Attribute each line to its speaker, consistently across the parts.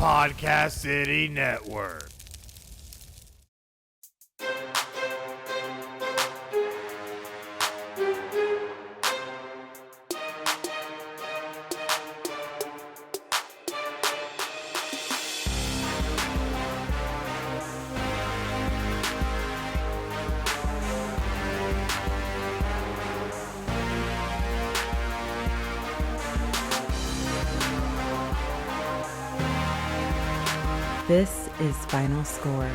Speaker 1: Podcast City Network.
Speaker 2: This is Final Score,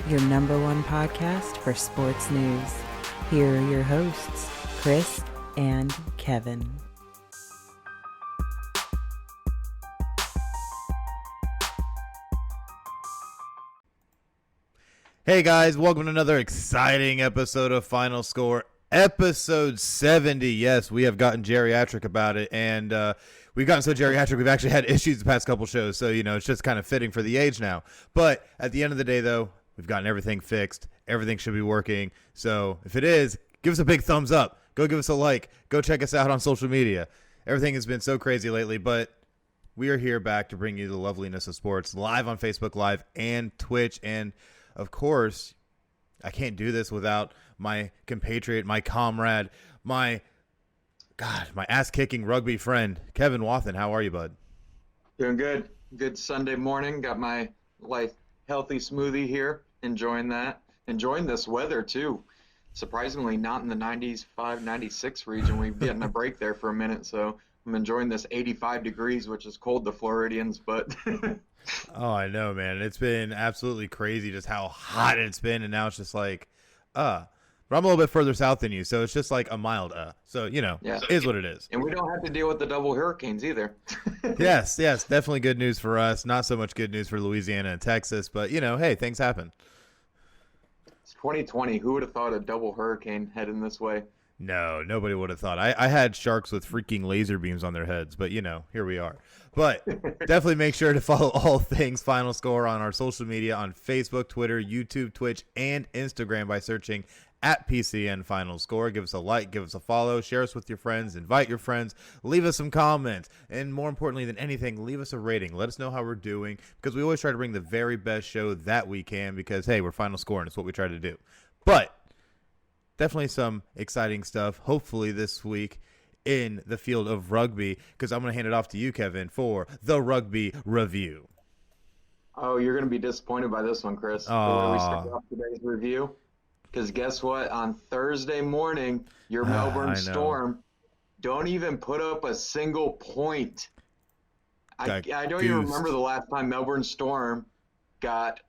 Speaker 2: your number one podcast for sports news. Here are your hosts, Chris and Kevin.
Speaker 1: Hey guys, welcome to another exciting episode of Final Score, episode 70. Yes, we have gotten geriatric about it, and we've gotten so geriatric we've actually had issues the past couple shows, so it's just kind of fitting for the age now. But at the end of the day, though, we've gotten everything fixed. Everything should be working. So if it is, give us a big thumbs up. Go give us a like. Go check us out on social media. Everything has been so crazy lately, but we are here back to bring you the loveliness of sports live on Facebook Live and Twitch. And of course, I can't do this without my compatriot, my comrade, my ass-kicking rugby friend, Kevin Wathen. How are you, bud?
Speaker 3: Doing good. Good Sunday morning. Got my life healthy smoothie here. Enjoying that. Enjoying this weather, too. Surprisingly, not in the 95, 96 region. We've gotten a break there for a minute, so I'm enjoying this 85 degrees, which is cold to Floridians, but...
Speaker 1: Oh, I know, man. It's been absolutely crazy just how hot it's been, and now it's just like, But I'm a little bit further south than you, so it's just like a mild So,
Speaker 3: Yeah.
Speaker 1: Is what it is.
Speaker 3: And we don't have to deal with the double hurricanes either.
Speaker 1: Yes, definitely good news for us. Not so much good news for Louisiana and Texas, but, hey, things happen.
Speaker 3: It's 2020. Who would have thought a double hurricane heading this way?
Speaker 1: No, nobody would have thought. I had sharks with freaking laser beams on their heads, but, here we are. But definitely make sure to follow all things Final Score on our social media on Facebook, Twitter, YouTube, Twitch, and Instagram by searching at PCN Final Score. Give us a like, give us a follow, share us with your friends, invite your friends, leave us some comments, and more importantly than anything, leave us a rating. Let us know how we're doing, because we always try to bring the very best show that we can, because, hey, we're Final Score, and it's what we try to do. But definitely some exciting stuff, hopefully this week, in the field of rugby, because I'm going to hand it off to you, Kevin, for the rugby review.
Speaker 3: Oh, you're going to be disappointed by this one, Chris. The way we start off today's review. Because guess what? On Thursday morning, your Melbourne Storm don't even put up a single point. I don't even remember the last time Melbourne Storm got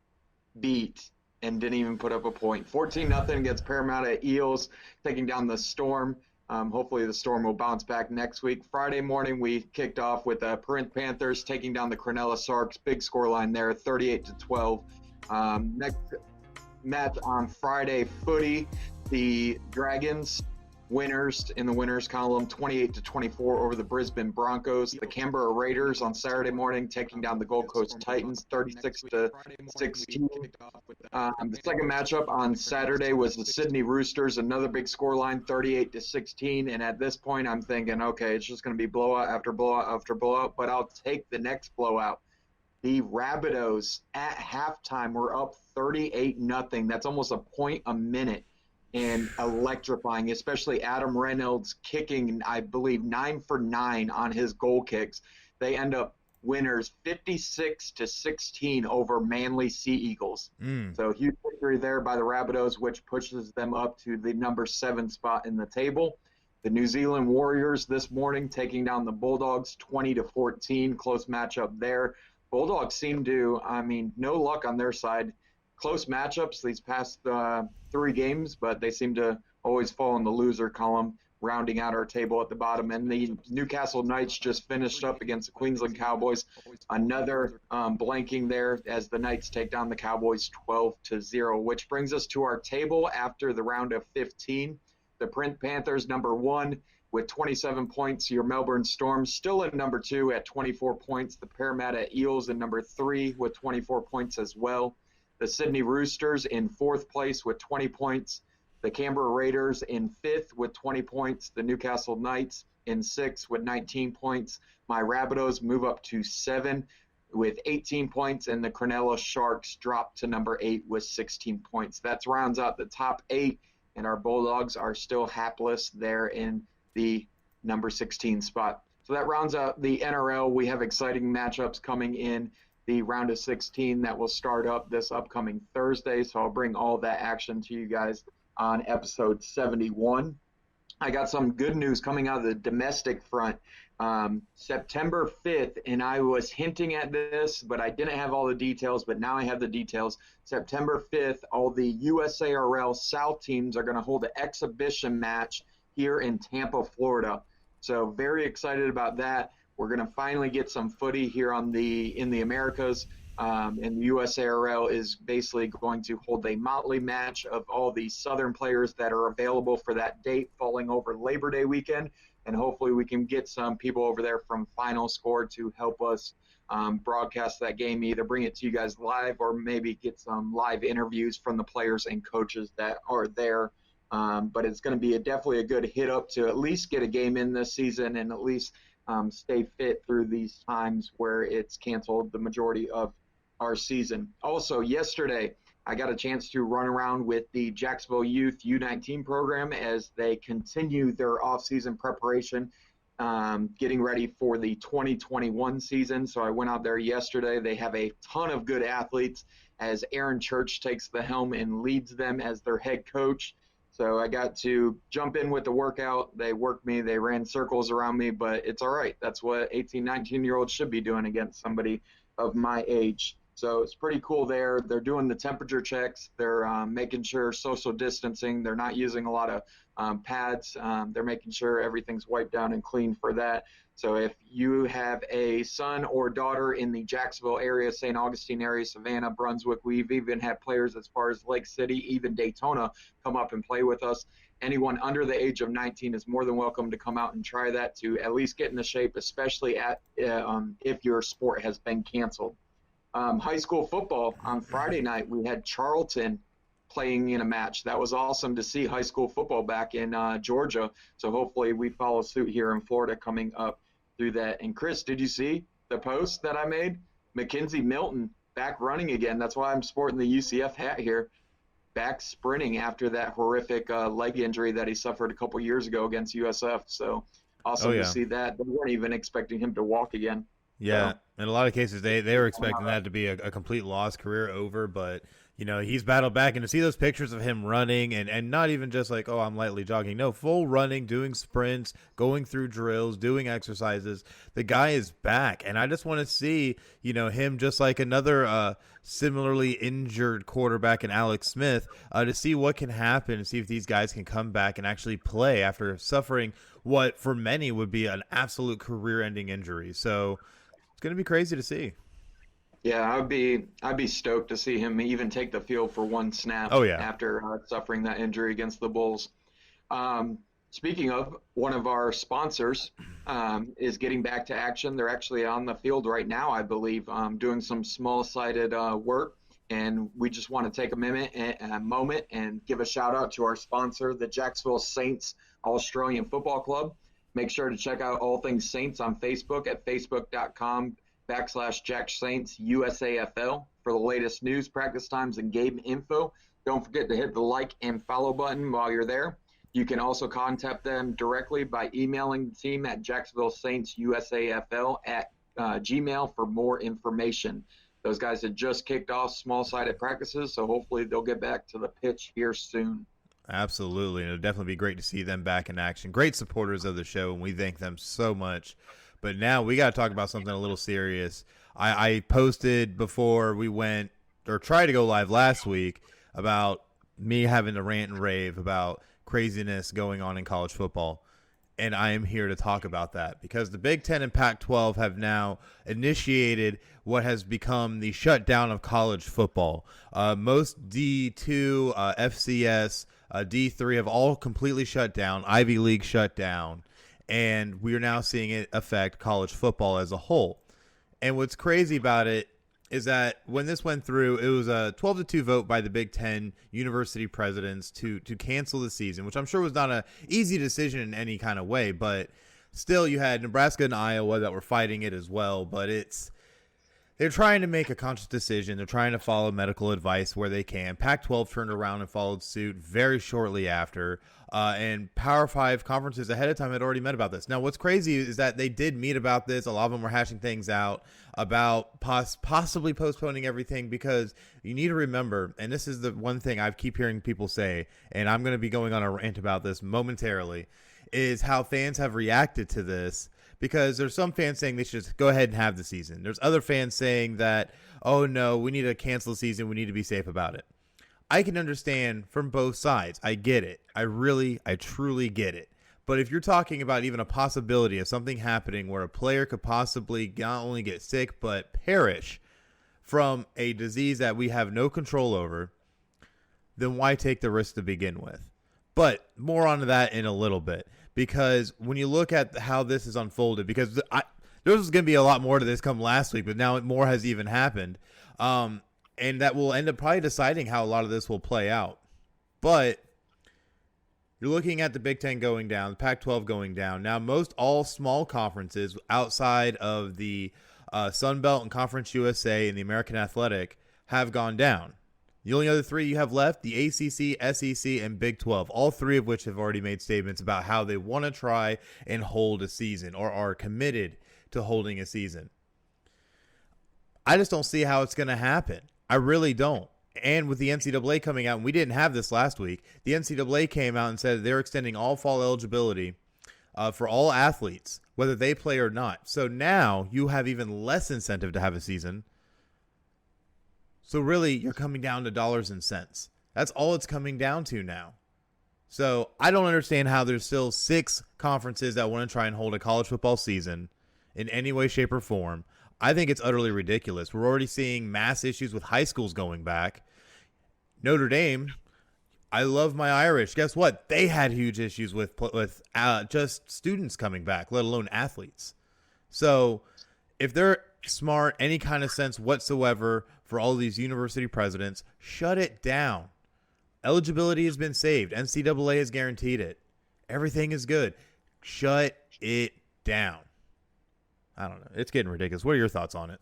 Speaker 3: beat and didn't even put up a point. 14-0 against Parramatta Eels, taking down the Storm. Hopefully the Storm will bounce back next week. Friday morning, we kicked off with the Perth Panthers taking down the Cronulla Sharks. Big scoreline there, 38-12. Next match on Friday, footy, the Dragons winners in the winners column, 28-24 over the Brisbane Broncos. The Canberra Raiders on Saturday morning taking down the Gold Coast Titans, 36-16. The second matchup on Saturday was the Sydney Roosters, another big scoreline, 38-16. And at this point, I'm thinking, okay, it's just going to be blowout after blowout after blowout, but I'll take the next blowout. The Rabbitohs at halftime were up 38-0. That's almost a point a minute, and electrifying, especially Adam Reynolds kicking, I believe, 9 for 9 on his goal kicks. They end up winners 56-16 over Manly Sea Eagles. So huge victory there by the Rabbitohs, which pushes them up to the number 7 spot in the table. The New Zealand Warriors this morning taking down the Bulldogs 20-14. Close matchup there. Bulldogs seem to, no luck on their side. Close matchups these past 3 games, but they seem to always fall in the loser column, rounding out our table at the bottom. And the Newcastle Knights just finished up against the Queensland Cowboys. Another blanking there as the Knights take down the Cowboys 12-0, which brings us to our table after the round of 15. The Perth Panthers, number 1, with 27 points. Your Melbourne Storm still in number 2 at 24 points. The Parramatta Eels in number 3 with 24 points as well. The Sydney Roosters in 4th place with 20 points. The Canberra Raiders in 5th with 20 points. The Newcastle Knights in 6th with 19 points. My Rabbitohs move up to 7 with 18 points, and the Cronulla Sharks dropped to number 8 with 16 points. That rounds out the top 8, and our Bulldogs are still hapless there in the number 16 spot. So that rounds out the NRL. We have exciting matchups coming in the round of 16 that will start up this upcoming Thursday. So I'll bring all that action to you guys on episode 71. I got some good news coming out of the domestic front. September 5th, and I was hinting at this, but I didn't have all the details, but now I have the details. September 5th, all the USARL South teams are going to hold an exhibition match here in Tampa, Florida. So very excited about that. We're going to finally get some footy here in the Americas. And the USARL is basically going to hold a motley match of all the Southern players that are available for that date falling over Labor Day weekend. And hopefully we can get some people over there from FinalScore to help us broadcast that game, either bring it to you guys live or maybe get some live interviews from the players and coaches that are there. But it's going to be definitely a good hit up to at least get a game in this season and at least stay fit through these times where it's canceled the majority of our season. Also, yesterday, I got a chance to run around with the Jacksonville Youth U19 program as they continue their off-season preparation, getting ready for the 2021 season. So I went out there yesterday. They have a ton of good athletes as Aaron Church takes the helm and leads them as their head coach. So I got to jump in with the workout. They worked me. They ran circles around me, but it's all right. That's what 18, 19-year-olds should be doing against somebody of my age. So it's pretty cool there. They're doing the temperature checks. They're making sure social distancing. They're not using a lot of pads. They're making sure everything's wiped down and clean for that. So if you have a son or daughter in the Jacksonville area, St. Augustine area, Savannah, Brunswick, we've even had players as far as Lake City, even Daytona, come up and play with us. Anyone under the age of 19 is more than welcome to come out and try that to at least get into shape, especially if your sport has been canceled. High school football on Friday night, we had Charlton playing in a match. That was awesome to see high school football back in Georgia. So hopefully we follow suit here in Florida coming up through that. And Chris, did you see the post that I made? Mackenzie Milton back running again. That's why I'm sporting the UCF hat here. Back sprinting after that horrific leg injury that he suffered a couple years ago against USF. So awesome to see that. They weren't even expecting him to walk again.
Speaker 1: Yeah,
Speaker 3: So,
Speaker 1: in a lot of cases, they were expecting that to be a complete lost career over, but, you know, he's battled back. And to see those pictures of him running and not even just like, oh, I'm lightly jogging. No, full running, doing sprints, going through drills, doing exercises. The guy is back. And I just want to see, you know, him just like another similarly injured quarterback in Alex Smith to see what can happen and see if these guys can come back and actually play after suffering what for many would be an absolute career-ending injury. So it's going to be crazy to see.
Speaker 3: yeah, I'd be stoked to see him even take the field for one snap after suffering that injury against the Bulls. Speaking of, one of our sponsors is getting back to action. They're actually on the field right now, I believe, doing some small-sided work. And we just want to take a moment and give a shout-out to our sponsor, the Jacksonville Saints Australian Football Club. Make sure to check out all things Saints on Facebook at facebook.com/JackSaintsUSAFL for the latest news, practice times, and game info. Don't forget to hit the like and follow button while you're there. You can also contact them directly by emailing the team at JacksonvilleSaintsUSAFL@gmail for more information. Those guys had just kicked off small-sided practices, so hopefully they'll get back to the pitch here soon.
Speaker 1: Absolutely. It'll definitely be great to see them back in action. Great supporters of the show, and we thank them so much. But now we got to talk about something a little serious. I posted before we went, or tried to go live last week, about me having to rant and rave about craziness going on in college football. And I am here to talk about that because the Big Ten and Pac-12 have now initiated what has become the shutdown of college football. Most D2, FCS, D3 have all completely shut down. Ivy League shut down. And we are now seeing it affect college football as a whole. And what's crazy about it is that when this went through, it was a 12-2 vote by the Big Ten university presidents to cancel the season, which I'm sure was not an easy decision in any kind of way. But still, you had Nebraska and Iowa that were fighting it as well. But they're trying to make a conscious decision. They're trying to follow medical advice where they can. Pac-12 turned around and followed suit very shortly after. And Power 5 conferences ahead of time had already met about this. Now, what's crazy is that they did meet about this. A lot of them were hashing things out about possibly postponing everything, because you need to remember, and this is the one thing I keep hearing people say, and I'm going to be going on a rant about this momentarily, is how fans have reacted to this. Because there's some fans saying they should just go ahead and have the season. There's other fans saying that, oh no, we need to cancel the season. We need to be safe about it. I can understand from both sides. I get it. I truly get it. But if you're talking about even a possibility of something happening where a player could possibly not only get sick, but perish from a disease that we have no control over, then why take the risk to begin with? But more on that in a little bit. Because when you look at how this is unfolded, because there was going to be a lot more to this come last week, but now more has even happened. And that will end up probably deciding how a lot of this will play out. But you're looking at the Big Ten going down, the Pac-12 going down. Now, most all small conferences outside of the Sun Belt and Conference USA and the American Athletic have gone down. The only other three you have left, the ACC, SEC, and Big 12, all three of which have already made statements about how they want to try and hold a season or are committed to holding a season. I just don't see how it's going to happen. I really don't. And with the NCAA coming out, and we didn't have this last week, the NCAA came out and said they're extending all fall eligibility for all athletes, whether they play or not. So now you have even less incentive to have a season. So really, you're coming down to dollars and cents. That's all it's coming down to now. So I don't understand how there's still 6 conferences that want to try and hold a college football season in any way, shape, or form. I think it's utterly ridiculous. We're already seeing mass issues with high schools going back. Notre Dame, I love my Irish. Guess what? They had huge issues with just students coming back, let alone athletes. So if they're smart, any kind of sense whatsoever for all these university presidents, shut it down. Eligibility has been saved. NCAA has guaranteed it. Everything is good. Shut it down. I don't know. It's getting ridiculous. What are your thoughts on it?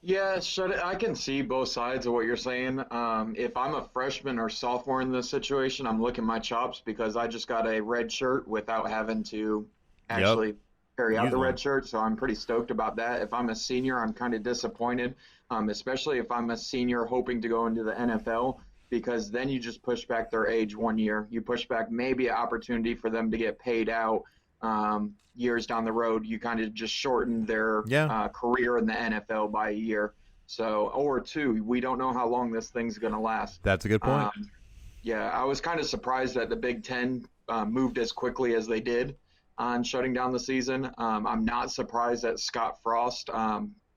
Speaker 3: Yeah, shut it. I can see both sides of what you're saying. If I'm a freshman or sophomore in this situation, I'm licking my chops because I just got a red shirt without having to actually carry out the red shirt. So I'm pretty stoked about that. If I'm a senior, I'm kind of disappointed, especially if I'm a senior hoping to go into the NFL, because then you just push back their age 1 year. You push back maybe an opportunity for them to get paid out years down the road. You kind of just shorten their career in the NFL by a year. So, or 2, we don't know how long this thing's going to last.
Speaker 1: That's a good point.
Speaker 3: I was kind of surprised that the Big Ten moved as quickly as they did on shutting down the season. I'm not surprised that Scott Frost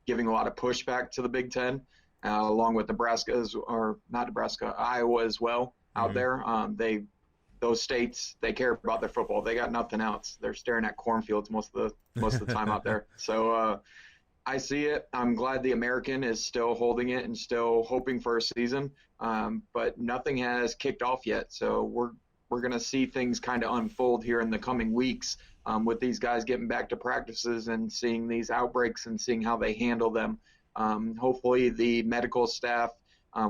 Speaker 3: giving a lot of pushback to the Big Ten, along with Iowa as well out there. Those states, they care about their football. They got nothing else. They're staring at cornfields most of the time out there. So I see it. I'm glad the American is still holding it and still hoping for a season. But nothing has kicked off yet. So we're going to see things kind of unfold here in the coming weeks with these guys getting back to practices and seeing these outbreaks and seeing how they handle them. Hopefully the medical staff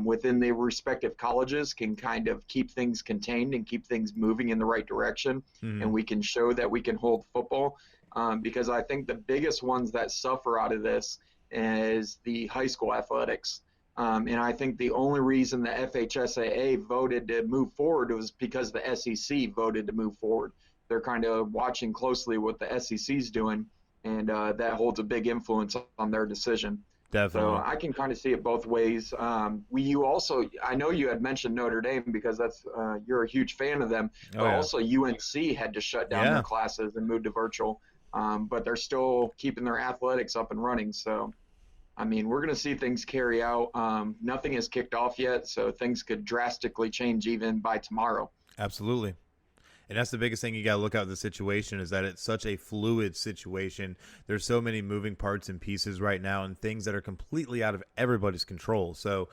Speaker 3: within the respective colleges can kind of keep things contained and keep things moving in the right direction. And we can show that we can hold football, because I think the biggest ones that suffer out of this is the high school athletics. And I think the only reason the FHSAA voted to move forward was because the SEC voted to move forward. They're kind of watching closely what the SEC's doing, and that holds a big influence on their decision.
Speaker 1: Definitely.
Speaker 3: So I can kind of see it both ways. You also, I know you had mentioned Notre Dame because that's you're a huge fan of them. But also UNC had to shut down their classes and move to virtual, but they're still keeping their athletics up and running. So, I mean, we're going to see things carry out. Nothing has kicked off yet, so things could drastically change even by tomorrow.
Speaker 1: Absolutely. And that's the biggest thing you got to look at with the situation, is that it's such a fluid situation. There's so many moving parts and pieces right now and things that are completely out of everybody's control. So,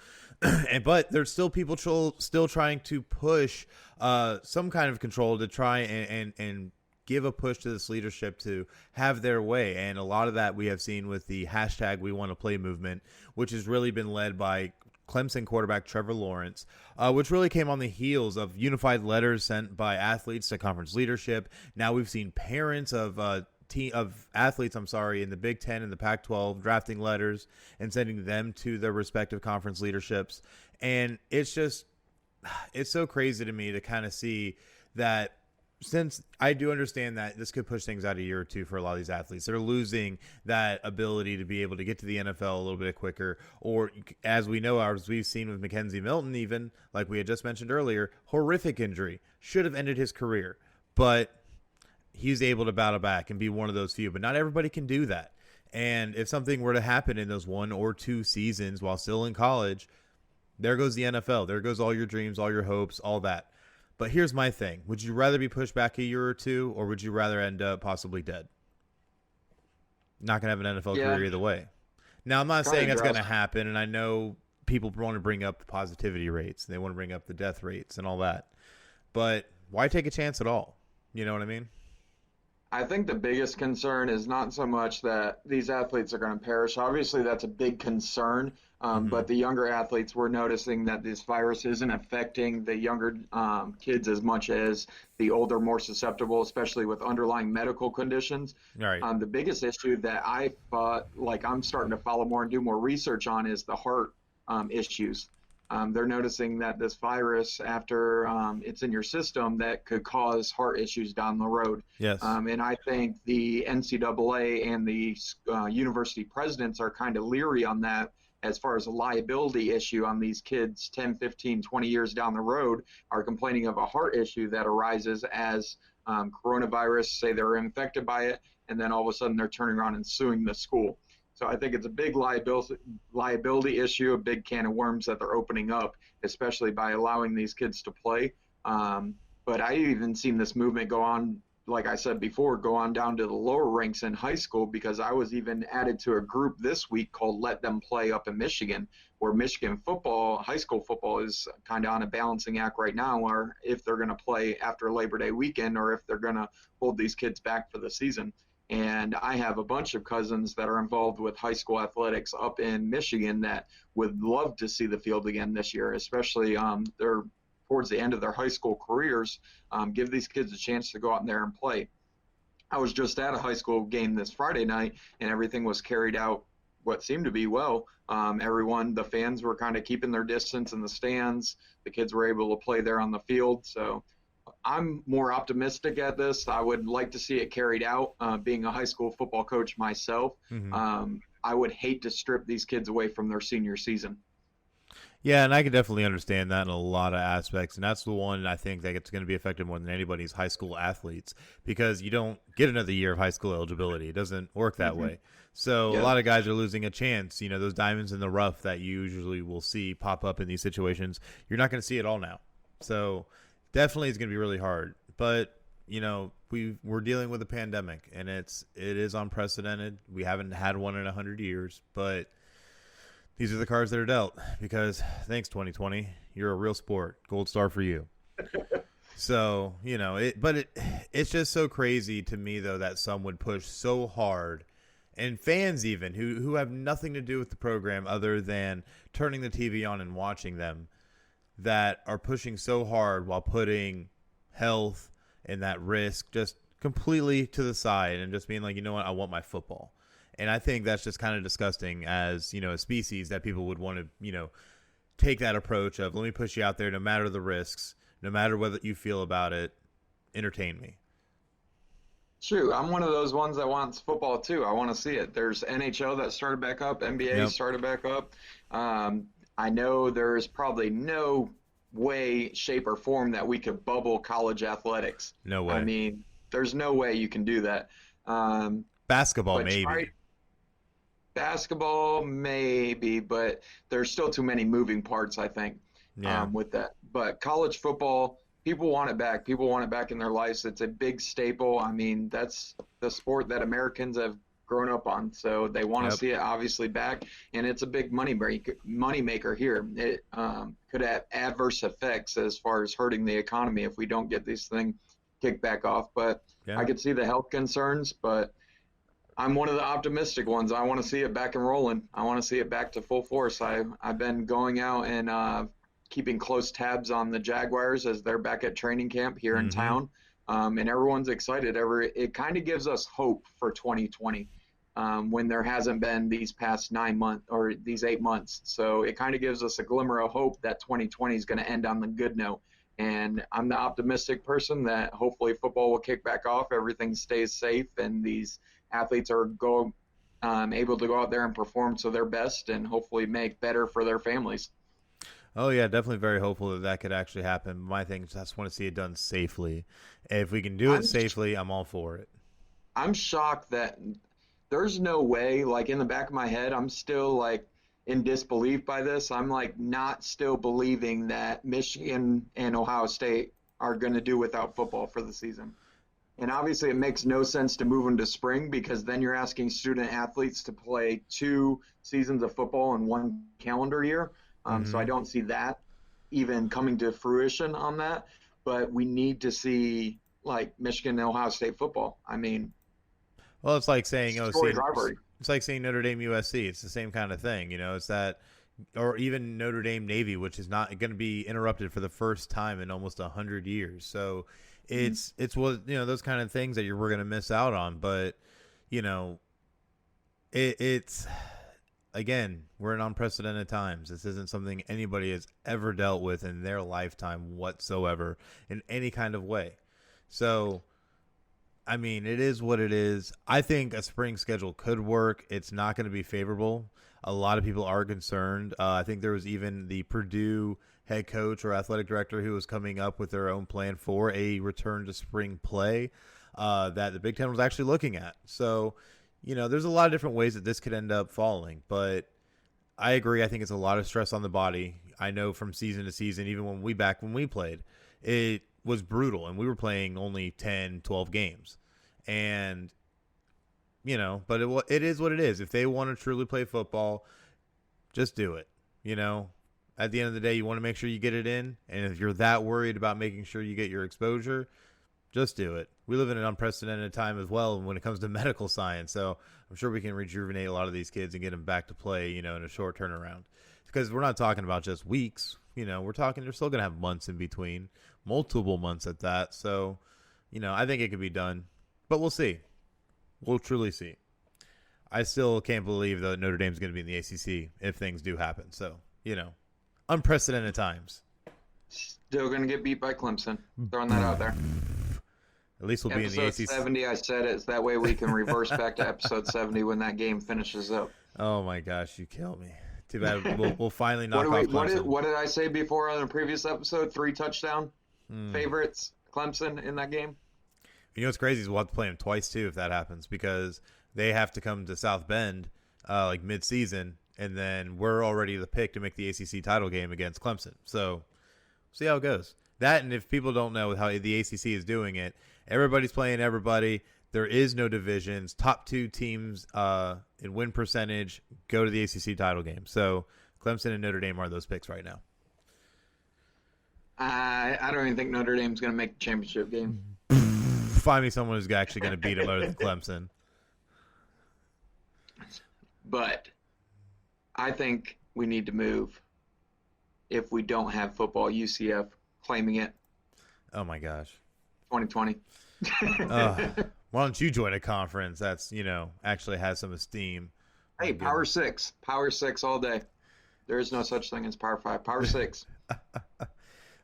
Speaker 1: but there's still people still trying to push some kind of control to try and give a push to this leadership to have their way. And a lot of that we have seen with the hashtag We Want to Play movement, which has really been led by Clemson quarterback Trevor Lawrence, which really came on the heels of unified letters sent by athletes to conference leadership. Now we've seen parents of athletes, in the Big Ten and the Pac-12 drafting letters and sending them to their respective conference leaderships. And it's so crazy to me to kind of see that, since I do understand that this could push things out a year or two for a lot of these athletes. They're losing that ability to be able to get to the NFL a little bit quicker, or as we know, as we've seen with Mackenzie Milton, even like we had just mentioned earlier, horrific injury, should have ended his career, but he's able to battle back and be one of those few. But not everybody can do that. And if something were to happen in those 1 or 2 seasons while still in college, there goes the NFL. There goes all your dreams, all your hopes, all that. But here's my thing. Would you rather be pushed back a year or two, or would you rather end up possibly dead? Not going to have an NFL career either way. Now, I'm not saying that's going to happen, and I know people want to bring up the positivity rates, and they want to bring up the death rates and all that. But why take a chance at all? You know what I mean?
Speaker 3: I think the biggest concern is not so much that these athletes are going to perish. Obviously, that's a big concern. But the younger athletes, we're noticing that this virus isn't affecting the younger kids as much as the older, more susceptible, especially with underlying medical conditions.
Speaker 1: Right.
Speaker 3: The biggest issue that I thought, I'm starting to follow more and do more research on, is the heart issues. They're noticing that this virus, after it's in your system, that could cause heart issues down the road.
Speaker 1: Yes.
Speaker 3: And I think the NCAA and the university presidents are kind of leery on that, as far as a liability issue on these kids 10, 15, 20 years down the road are complaining of a heart issue that arises as coronavirus, say they're infected by it, and then all of a sudden they're turning around and suing the school. So I think it's a big liability issue, a big can of worms that they're opening up, especially by allowing these kids to play. But I even seen this movement go on, like I said before, go on down to the lower ranks in high school, because I was even added to a group this week called Let Them Play up in Michigan, where Michigan football, high school football, is kind of on a balancing act right now, or if they're going to play after Labor Day weekend or if they're going to hold these kids back for the season. And I have a bunch of cousins that are involved with high school athletics up in Michigan that would love to see the field again this year, especially they're towards the end of their high school careers. Give these kids a chance to go out in there and play. I was just at a high school game this Friday night, and everything was carried out what seemed to be well. The fans were kind of keeping their distance in the stands. The kids were able to play there on the field. So I'm more optimistic at this. I would like to see it carried out. Being a high school football coach myself, I would hate to strip these kids away from their senior season.
Speaker 1: Yeah, and I can definitely understand that in a lot of aspects, and that's the one I think that it's going to be affected more than anybody's high school athletes, because you don't get another year of high school eligibility. It doesn't work that way. So a lot of guys are losing a chance. You know, those diamonds in the rough that you usually will see pop up in these situations, you're not going to see it all now. So definitely it's going to be really hard. But, you know, we're dealing with a pandemic, and it is unprecedented. We haven't had one in 100 years, but these are the cards that are dealt, because thanks 2020, you're a real sport. Gold star for you. So, you know, it's just so crazy to me, though, that some would push so hard, and fans even who have nothing to do with the program other than turning the TV on and watching them, that are pushing so hard while putting health and that risk just completely to the side and just being like, you know what, I want my football. And I think that's just kind of disgusting as, you know, a species, that people would want to, you know, take that approach of, let me push you out there no matter the risks, no matter what you feel about it, entertain me.
Speaker 3: True. I'm one of those ones that wants football too. I want to see it. There's NHL that started back up. NBA started back up. I know there's probably no way, shape, or form that we could bubble college athletics.
Speaker 1: No way.
Speaker 3: I mean, there's no way you can do that.
Speaker 1: Basketball, maybe.
Speaker 3: Basketball, maybe, but there's still too many moving parts, I think, with that. But college football, people want it back. People want it back in their lives. It's a big staple. I mean, that's the sport that Americans have grown up on, so they want to see it obviously back, and it's a big money maker here. It could have adverse effects as far as hurting the economy if we don't get this thing kick back off. But
Speaker 1: Yeah.
Speaker 3: I could see the health concerns, but I'm one of the optimistic ones. I want to see it back and rolling. I want to see it back to full force. I've been going out and keeping close tabs on the Jaguars as they're back at training camp here in town, and everyone's excited. It kind of gives us hope for 2020 when there hasn't been these past 9 months or these 8 months. So it kind of gives us a glimmer of hope that 2020 is going to end on the good note. And I'm the optimistic person that hopefully football will kick back off, everything stays safe, and these athletes are able to go out there and perform to their best and hopefully make better for their families.
Speaker 1: Oh, yeah, definitely very hopeful that that could actually happen. My thing is I just want to see it done safely. If we can do it safely, I'm all for it.
Speaker 3: I'm shocked that there's no way, like in the back of my head, I'm still like in disbelief by this. I'm like not still believing that Michigan and Ohio State are going to do without football for the season. And obviously it makes no sense to move them to spring because then you're asking student athletes to play 2 seasons of football in 1 calendar year. So I don't see that even coming to fruition on that. But we need to see like Michigan and Ohio State football. I mean,
Speaker 1: well, it's like saying,
Speaker 3: rivalry.
Speaker 1: It's like saying Notre Dame USC. It's the same kind of thing, it's that, or even Notre Dame Navy, which is not going to be interrupted for the first time in almost 100 years. So it's what, those kind of things that we're going to miss out on. But, it's, again, we're in unprecedented times. This isn't something anybody has ever dealt with in their lifetime whatsoever in any kind of way. So, I mean, it is what it is. I think a spring schedule could work. It's not going to be favorable. A lot of people are concerned. I think there was even the Purdue head coach or athletic director who was coming up with their own plan for a return to spring play that the Big Ten was actually looking at. So, there's a lot of different ways that this could end up falling. But I agree. I think it's a lot of stress on the body. I know from season to season, even when we played, it was brutal. And we were playing only 10, 12 games. And, but it is what it is. If they want to truly play football, just do it. At the end of the day, you want to make sure you get it in. And if you're that worried about making sure you get your exposure, just do it. We live in an unprecedented time as well when it comes to medical science. So I'm sure we can rejuvenate a lot of these kids and get them back to play, in a short turnaround. Because we're not talking about just weeks. We're talking they're still going to have months in between, multiple months at that. So, I think it could be done. But we'll see. We'll truly see. I still can't believe that Notre Dame's going to be in the ACC if things do happen. So, unprecedented times.
Speaker 3: Still going to get beat by Clemson. Throwing that out there.
Speaker 1: At least we'll be in the ACC.
Speaker 3: Episode 70, I said it. That way we can reverse back to episode 70 when that game finishes up.
Speaker 1: Oh, my gosh. You kill me. Too bad. We'll finally knock off Clemson.
Speaker 3: What did I say before on the previous episode? 3 touchdown favorites, Clemson, in that game?
Speaker 1: What's crazy is we'll have to play them twice, too, if that happens, because they have to come to South Bend like mid-season, and then we're already the pick to make the ACC title game against Clemson. So see how it goes. That, and if people don't know how the ACC is doing it, everybody's playing everybody. There is no divisions. Top 2 teams in win percentage go to the ACC title game. So Clemson and Notre Dame are those picks right now.
Speaker 3: I don't even think Notre Dame's going to make the championship game.
Speaker 1: Find me someone who's actually going to beat them other than Clemson.
Speaker 3: But I think we need to move if we don't have football. UCF claiming it.
Speaker 1: Oh, my gosh.
Speaker 3: 2020.
Speaker 1: Why don't you join a conference that's, actually has some esteem?
Speaker 3: Hey, Power 6. Power 6 all day. There is no such thing as Power 5. Power 6.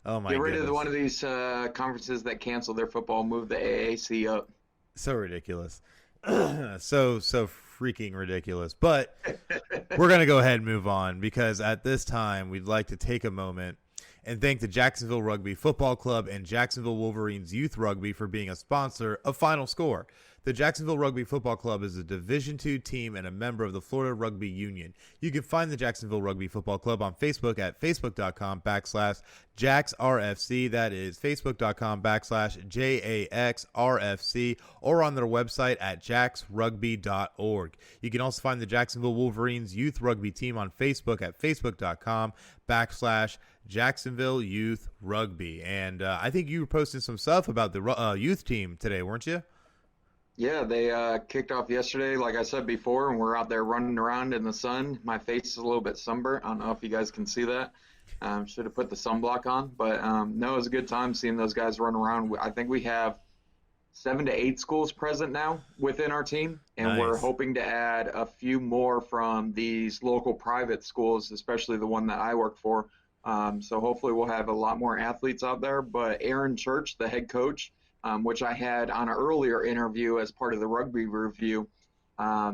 Speaker 1: Oh, my goodness.
Speaker 3: Get rid of one of these conferences that cancel their football, move the AAC up.
Speaker 1: So ridiculous. so freaking ridiculous. But we're going to go ahead and move on because at this time we'd like to take a moment and thank the Jacksonville Rugby Football Club and Jacksonville Wolverines Youth Rugby for being a sponsor of Final Score. The Jacksonville Rugby Football Club is a Division II team and a member of the Florida Rugby Union. You can find the Jacksonville Rugby Football Club on Facebook at facebook.com/JaxRFC. That is facebook.com/JaxRFC, or on their website at jaxrugby.org. You can also find the Jacksonville Wolverines Youth Rugby team on Facebook at facebook.com/Jacksonville Youth Rugby. And I think you were posting some stuff about the youth team today, weren't you?
Speaker 3: Yeah, they kicked off yesterday, like I said before, and we're out there running around in the sun. My face is a little bit sunburnt. I don't know if you guys can see that. Should have put the sunblock on. But, no, it was a good time seeing those guys run around. I think we have 7 to 8 schools present now within our team, and
Speaker 1: Nice.
Speaker 3: We're hoping to add a few more from these local private schools, especially the one that I work for. So hopefully we'll have a lot more athletes out there. But Aaron Church, the head coach, which I had on an earlier interview as part of the rugby review,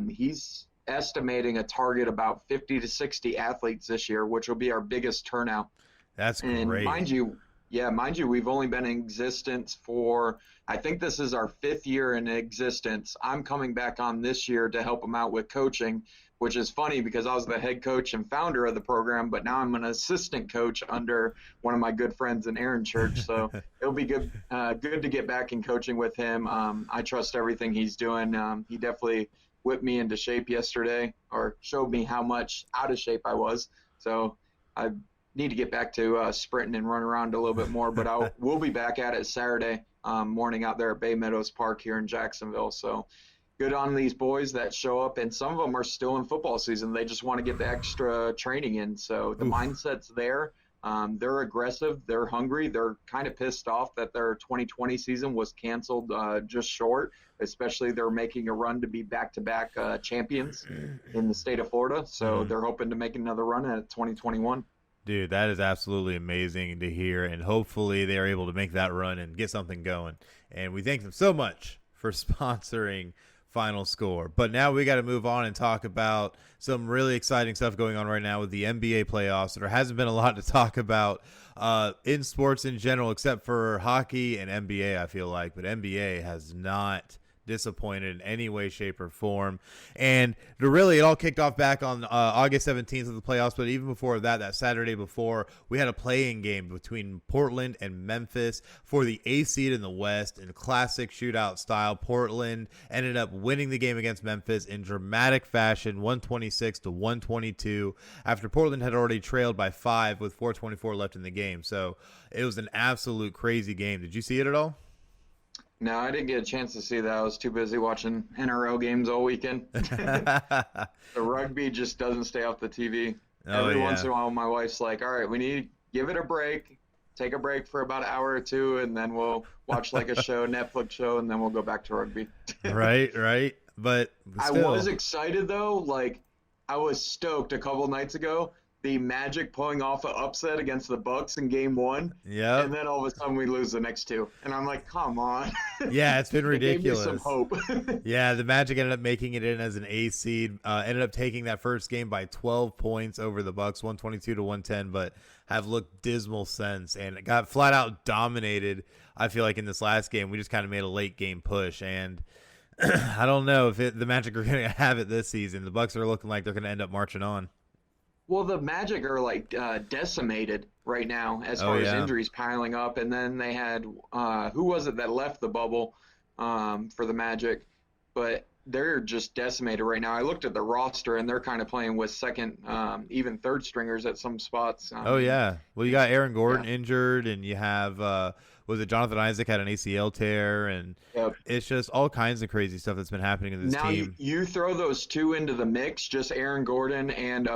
Speaker 3: he's estimating a target about 50 to 60 athletes this year, which will be our biggest turnout.
Speaker 1: That's
Speaker 3: And
Speaker 1: great.
Speaker 3: mind you, we've only been in existence for, I think this is our 5th year in existence. I'm coming back on this year to help them out with coaching, which is funny because I was the head coach and founder of the program, but now I'm an assistant coach under one of my good friends in Aaron Church. So it'll be good to get back in coaching with him. I trust everything he's doing. He definitely whipped me into shape yesterday, or showed me how much out of shape I was. So I need to get back to sprinting and run around a little bit more, but we'll be back at it Saturday morning out there at Bay Meadows Park here in Jacksonville. So good on these boys that show up, and some of them are still in football season. They just want to get the extra training in. So the mindset's there. They're aggressive. They're hungry. They're kind of pissed off that their 2020 season was canceled just short, especially they're making a run to be back-to-back champions in the state of Florida. So they're hoping to make another run at 2021.
Speaker 1: Dude, that is absolutely amazing to hear, and hopefully they are able to make that run and get something going. And we thank them so much for sponsoring Final Score. But now we got to move on and talk about some really exciting stuff going on right now with the NBA playoffs. There hasn't been a lot to talk about in sports in general, except for hockey and NBA, I feel like. But NBA has not disappointed in any way, shape, or form. And it all kicked off back on August 17th of the playoffs. But even before that Saturday before, we had a play-in game between Portland and Memphis for the 8th seed in the West in classic shootout style. Portland ended up winning the game against Memphis in dramatic fashion, 126-122, after Portland had already trailed by 5 with 4:24 left in the game. So it was an absolute crazy game. Did you see it at all?
Speaker 3: No, I didn't get a chance to see that. I was too busy watching NRL games all weekend. The rugby just doesn't stay off the TV. Every once in a while, my wife's like, all right, we need to give it a break, take a break for about an hour or two, and then we'll watch like a show, Netflix show, and then we'll go back to rugby.
Speaker 1: Right. But still.
Speaker 3: I was excited, though. Like, I was stoked a couple nights ago. The Magic pulling off an upset against the Bucks in Game 1.
Speaker 1: Yeah.
Speaker 3: And then all of a sudden we lose the next 2. And I'm like, come on.
Speaker 1: Yeah, it's been ridiculous.
Speaker 3: It gave me some hope.
Speaker 1: Yeah, the Magic ended up making it in as an A seed. Ended up taking that first game by 12 points over the Bucks, 122-110, but have looked dismal since and got flat out dominated. I feel like in this last game, we just kind of made a late game push, and I don't know if the Magic are going to have it this season. The Bucks are looking like they're going to end up marching on.
Speaker 3: Well, the Magic are like decimated right now as far as injuries piling up. And then they had who was it that left the bubble for the Magic? But they're just decimated right now. I looked at the roster, and they're kind of playing with second, even third stringers at some spots.
Speaker 1: Well, you got Aaron Gordon injured, and you have was it Jonathan Isaac had an ACL tear, and it's just all kinds of crazy stuff that's been happening in this team.
Speaker 3: Now you throw those two into the mix, just Aaron Gordon and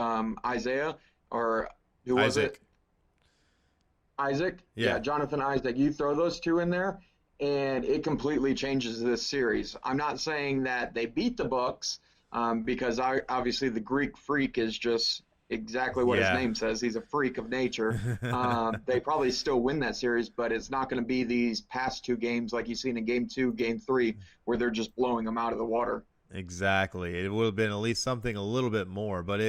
Speaker 3: Isaiah, or who was it? Isaac? Yeah, Jonathan Isaac. You throw those two in there, and it completely changes this series. I'm not saying that they beat the Bucks, because obviously the Greek freak is just exactly what his name says. He's a freak of nature. They probably still win that series, but it's not going to be these past 2 games like you've seen in Game 2, Game 3, where they're just blowing them out of the water.
Speaker 1: Exactly. It would have been at least something a little bit more, but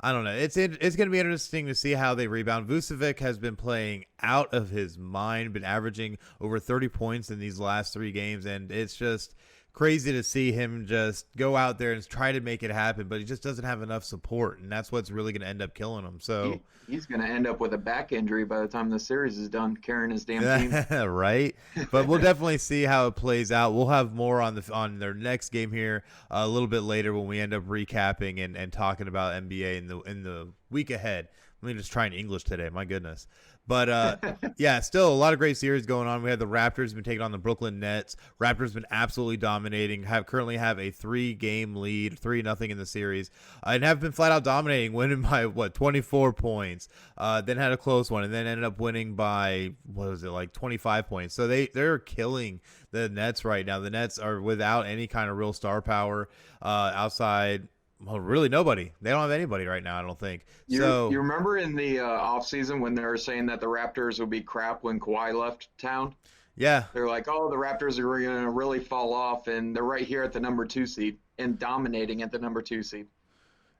Speaker 1: I don't know. It's going to be interesting to see how they rebound. Vucevic has been playing out of his mind, been averaging over 30 points in these last 3 games, and it's just crazy to see him just go out there and try to make it happen, but he just doesn't have enough support, and that's what's really going to end up killing him. So
Speaker 3: he's going to end up with a back injury by the time the series is done, carrying his damn team.
Speaker 1: Right? But we'll definitely see how it plays out. We'll have more on their next game here a little bit later when we end up recapping and talking about NBA in the week ahead. Let me just try in English today. My goodness. But, yeah, still a lot of great series going on. We had the Raptors been taking on the Brooklyn Nets. Raptors been absolutely dominating, currently have a 3-game lead, 3-0 in the series, and have been flat out dominating, winning by, 24 points. Then had a close one, and then ended up winning by, 25 points. So they're killing the Nets right now. The Nets are without any kind of real star power outside. Well, really nobody. They don't have anybody right now, I don't think.
Speaker 3: You remember in the offseason when they were saying that the Raptors would be crap when Kawhi left town?
Speaker 1: Yeah.
Speaker 3: They're like, oh, the Raptors are going to really fall off, and they're right here at the number 2 seed and dominating at the number 2 seed.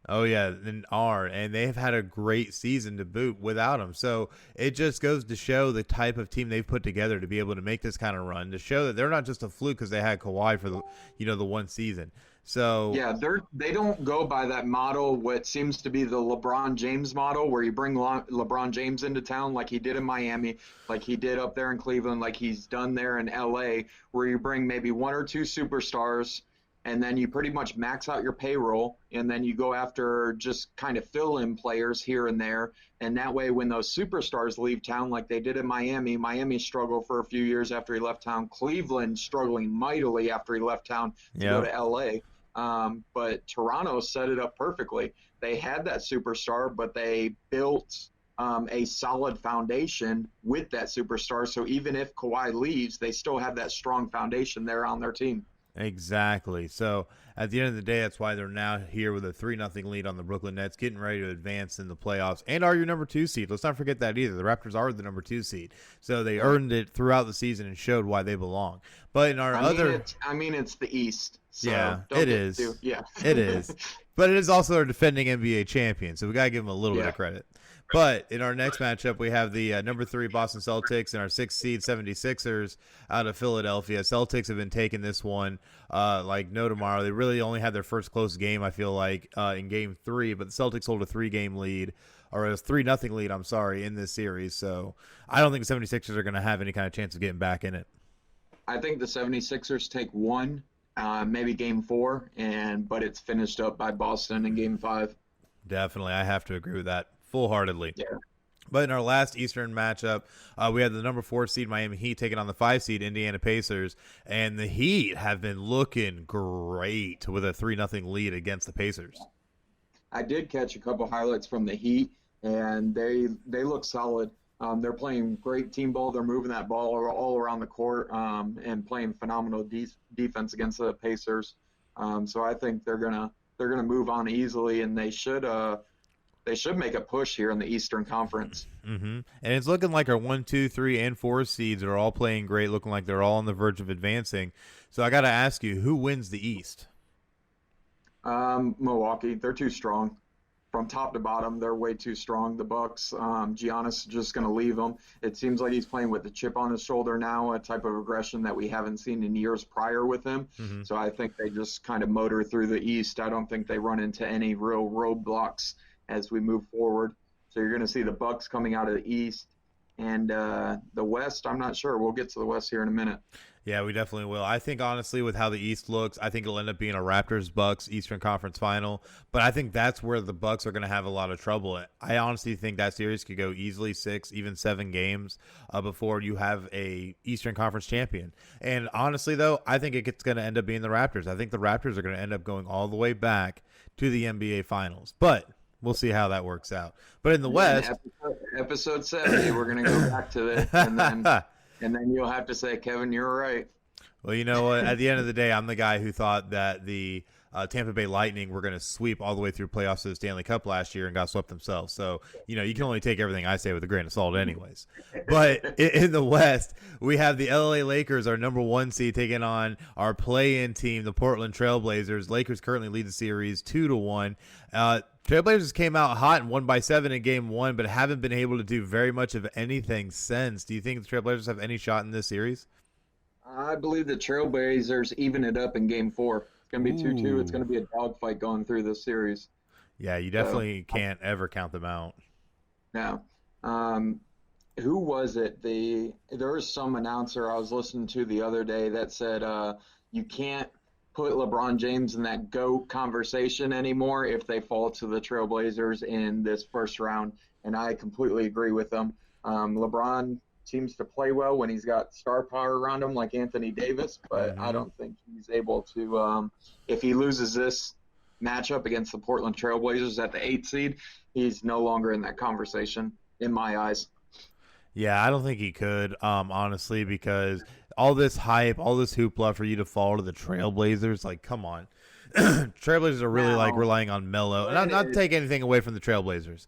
Speaker 1: Oh, yeah, and they've had a great season to boot without him. So it just goes to show the type of team they've put together to be able to make this kind of run, to show that they're not just a fluke because they had Kawhi for the one season. So
Speaker 3: yeah, they don't go by that model, what seems to be the LeBron James model, where you bring LeBron James into town like he did in Miami, like he did up there in Cleveland, like he's done there in LA, where you bring maybe 1 or 2 superstars, and then you pretty much max out your payroll, and then you go after just kind of fill-in players here and there. And that way, when those superstars leave town like they did in Miami struggled for a few years after he left town. Cleveland struggling mightily after he left town to go to L.A. But Toronto set it up perfectly. They had that superstar, but they built a solid foundation with that superstar. So even if Kawhi leaves, they still have that strong foundation there on their team.
Speaker 1: Exactly. So at the end of the day, that's why they're now here with a 3-0 lead on the Brooklyn Nets, getting ready to advance in the playoffs and are your number 2 seed. Let's not forget that either. The Raptors are the number 2 seed. So they earned it throughout the season and showed why they belong. But in
Speaker 3: it's the East. So
Speaker 1: yeah, it is. It is. But it is also our defending NBA champion. So we got to give them a little bit of credit. But in our next matchup, we have the number 3 Boston Celtics and our 6th seed 76ers out of Philadelphia. Celtics have been taking this one like no tomorrow. They really only had their first close game, I feel like, in Game 3. But the Celtics hold a 3-game lead, or a 3-0 lead, I'm sorry, in this series. So I don't think the 76ers are going to have any kind of chance of getting back in it.
Speaker 3: I think the 76ers take 1, maybe Game 4, but it's finished up by Boston in Game 5.
Speaker 1: Definitely. I have to agree with that full-heartedly.
Speaker 3: Yeah.
Speaker 1: But in our last Eastern matchup, we had the number 4 seed Miami Heat taking on the 5 seed Indiana Pacers, and the Heat have been looking great with a 3-0 lead against the Pacers.
Speaker 3: I did catch a couple highlights from the Heat, and they look solid. They're playing great team ball. They're moving that ball all around the court and playing phenomenal defense against the Pacers. So I think they're gonna move on easily, and they should make a push here in the Eastern Conference.
Speaker 1: Mm-hmm. And it's looking like our 1, 2, 3, and 4 seeds are all playing great, looking like they're all on the verge of advancing. So I got to ask you, who wins the East?
Speaker 3: Milwaukee. They're too strong. From top to bottom, they're way too strong. The Bucks, Giannis is just going to leave them. It seems like he's playing with a chip on his shoulder now, a type of aggression that we haven't seen in years prior with him. Mm-hmm. So I think they just kind of motor through the East. I don't think they run into any real roadblocks as we move forward. So you're going to see the Bucks coming out of the East. And the West, I'm not sure. We'll get to the West here in a minute.
Speaker 1: Yeah, we definitely will. I think, honestly, with how the East looks, I think it'll end up being a Raptors-Bucks Eastern Conference final. But I think that's where the Bucks are going to have a lot of trouble. I honestly think that series could go easily 6, even 7 games before you have a Eastern Conference champion. And honestly, though, I think it's going to end up being the Raptors. I think the Raptors are going to end up going all the way back to the NBA Finals. But we'll see how that works out. But in the West,
Speaker 3: episode 70, we're going to go back to this, and then you'll have to say, Kevin, you're right.
Speaker 1: Well, you know what? At the end of the day, I'm the guy who thought that the Tampa Bay Lightning were going to sweep all the way through playoffs of the Stanley Cup last year and got swept themselves. So, you can only take everything I say with a grain of salt anyways. But in the West, we have the LA Lakers, our number 1 seed, taking on our play-in team, the Portland Trailblazers. Lakers currently lead the series 2-1. Trailblazers came out hot and won by 7 in Game 1, but haven't been able to do very much of anything since. Do you think the Trailblazers have any shot in this series?
Speaker 3: I believe the Trailblazers even it up in Game 4. It's going to be 2-2. It's
Speaker 1: Ooh.
Speaker 3: going to be a dogfight going through this series.
Speaker 1: Yeah, you
Speaker 3: So,
Speaker 1: definitely can't ever count them out.
Speaker 3: now, um, who was it? There was some announcer I was listening to the other day that said you can't put LeBron James in that GOAT conversation anymore if they fall to the Trailblazers in this first round, and I completely agree with them. LeBron seems to play well when he's got star power around him like Anthony Davis, but I
Speaker 1: Hmm.
Speaker 3: don't think he's able to. If he loses this matchup against the Portland Trailblazers at the 8th seed, he's no longer in that conversation in my eyes.
Speaker 1: Yeah, I don't think he could, honestly, because all this hype, all this hoopla for you to fall to the Trailblazers, like, come on. Trailblazers are really like
Speaker 3: Now,
Speaker 1: relying on Melo, and not to
Speaker 3: granted,
Speaker 1: take anything away from the Trailblazers,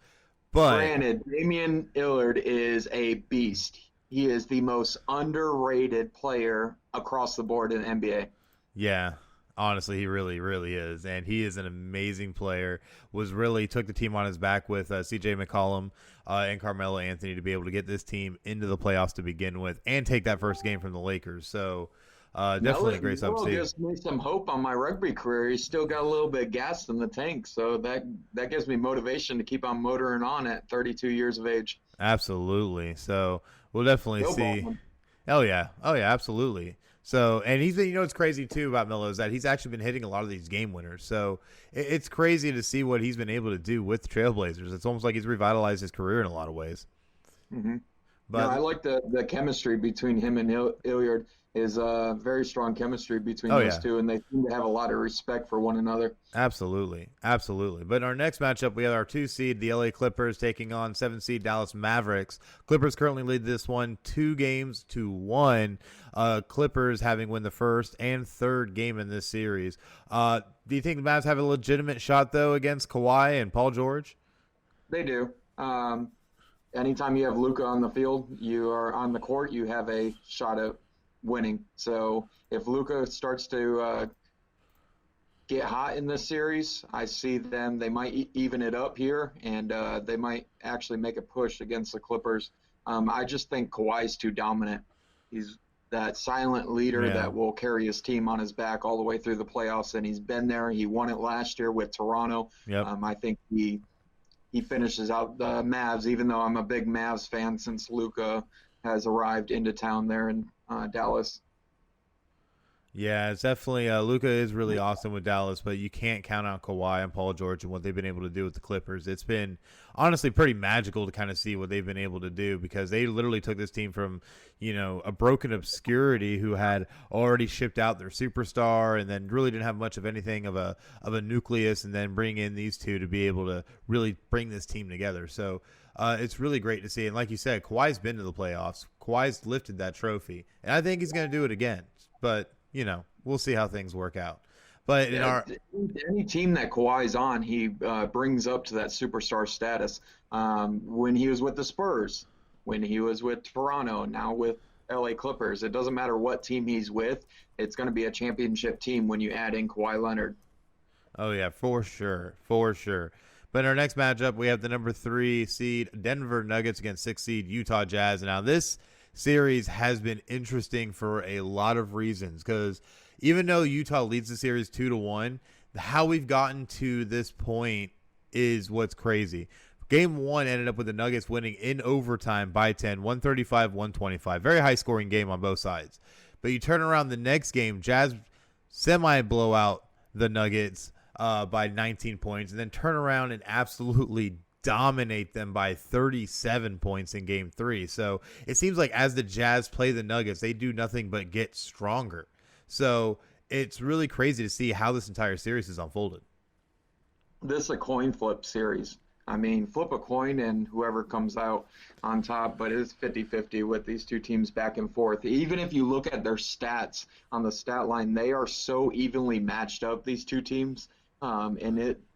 Speaker 1: but
Speaker 3: granted, Damian Lillard is a beast. He is the most underrated player across the board in the NBA.
Speaker 1: yeah, honestly, he really, really is, and he is an amazing player. Was really took the team on his back with C.J. McCollum and Carmelo Anthony to be able to get this team into the playoffs to begin with, and take that first game from the Lakers. So definitely a great stuff to
Speaker 3: Melo
Speaker 1: see.
Speaker 3: gives me some hope on my rugby career. He's still got a little bit of gas in the tank, so that gives me motivation to keep on motoring on at 32 years of age.
Speaker 1: Absolutely. So we'll definitely
Speaker 3: Go
Speaker 1: see.
Speaker 3: Baldwin.
Speaker 1: Oh yeah, absolutely. So, and he's, what's crazy too about Melo is that he's actually been hitting a lot of these game winners. So it's crazy to see what he's been able to do with the Trailblazers. It's almost like he's revitalized his career in a lot of ways.
Speaker 3: Hmm. No,
Speaker 1: But
Speaker 3: I like the chemistry between him and Illiard is very strong chemistry between
Speaker 1: oh
Speaker 3: those
Speaker 1: yeah,
Speaker 3: two, and they seem to have a lot of respect for one another.
Speaker 1: absolutely, absolutely. But in our next matchup, we have our 2 seed, the LA Clippers, taking on 7 seed Dallas Mavericks. Clippers currently lead this one 2-1. Clippers having won the first and third game in this series. Do you think the Mavs have a legitimate shot though against Kawhi and Paul George?
Speaker 3: They do. Anytime you have Luka on the field, you are on the court, you have a shot at winning. So if Luka starts to get hot in this series, I see them. They might even it up here, and they might actually make a push against the Clippers. I just think Kawhi's too dominant. He's that silent leader
Speaker 1: Yeah.
Speaker 3: that will carry his team on his back all the way through the playoffs, and he's been there. He won it last year with Toronto.
Speaker 1: Yep.
Speaker 3: I think he finishes out the Mavs, even though I'm a big Mavs fan since Luka has arrived into town there in Dallas.
Speaker 1: Yeah, it's definitely Luca is really awesome with Dallas, but you can't count out Kawhi and Paul George and what they've been able to do with the Clippers. It's been honestly pretty magical to kind of see what they've been able to do because they literally took this team from, a broken obscurity who had already shipped out their superstar and then really didn't have much of anything of a nucleus, and then bring in these two to be able to really bring this team together. So it's really great to see. And like you said, Kawhi's been to the playoffs. Kawhi's lifted that trophy, and I think he's going to do it again. But we'll see how things work out. But in
Speaker 3: Yeah,
Speaker 1: our
Speaker 3: any team that Kawhi's on, he brings up to that superstar status. When he was with the Spurs, when he was with Toronto, now with LA Clippers, it doesn't matter what team he's with. It's going to be a championship team when you add in Kawhi Leonard.
Speaker 1: oh yeah, for sure, for sure. But in our next matchup, we have the number 3 seed Denver Nuggets against 6 seed Utah Jazz. Now this series has been interesting for a lot of reasons because even though Utah leads the series 2-1, how we've gotten to this point is what's crazy. Game 1 ended up with the Nuggets winning in overtime by 10, 135-125. Very high scoring game on both sides. But you turn around the next game, Jazz semi-blow out the Nuggets by 19 points, and then turn around and absolutely dominate them by 37 points in game 3. So it seems like as the Jazz play the Nuggets, they do nothing but get stronger. So it's really crazy to see how this entire series is unfolded.
Speaker 3: This is a coin flip series. I mean, flip a coin and whoever comes out on top, but it's 50-50 with these two teams back and forth. Even if you look at their stats on the stat line, they are so evenly matched up, these two teams.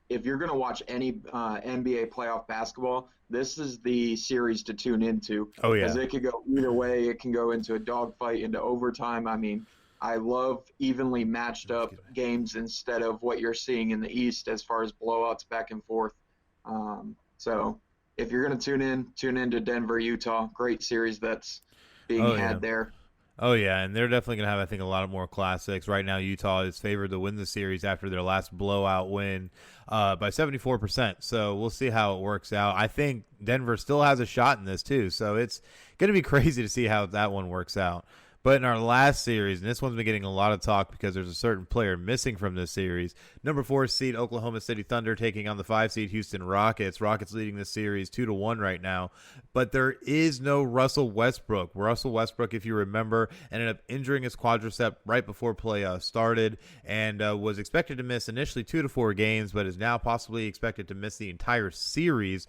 Speaker 3: If you're going to watch any NBA playoff basketball, this is the series to tune into.
Speaker 1: Oh, yeah.
Speaker 3: Because it could go either way. It can go into a dogfight, into overtime. I mean, I love evenly matched up games instead of what you're seeing in the East as far as blowouts back and forth. So if you're going to tune in to Denver, Utah. Great series that's being had there.
Speaker 1: Oh, yeah, and they're definitely going to have, I think, a lot of more classics. Right now, Utah is favored to win the series after their last blowout win by 74%. So we'll see how it works out. I think Denver still has a shot in this, too. So it's going to be crazy to see how that one works out. But in our last series, and this one's been getting a lot of talk because there's a certain player missing from this series. Number 4 seed Oklahoma City Thunder taking on the 5 seed Houston Rockets. Rockets leading this series 2-1 right now. But there is no Russell Westbrook. Russell Westbrook, if you remember, ended up injuring his quadricep right before play started and was expected to miss initially 2 to 4 games, but is now possibly expected to miss the entire series,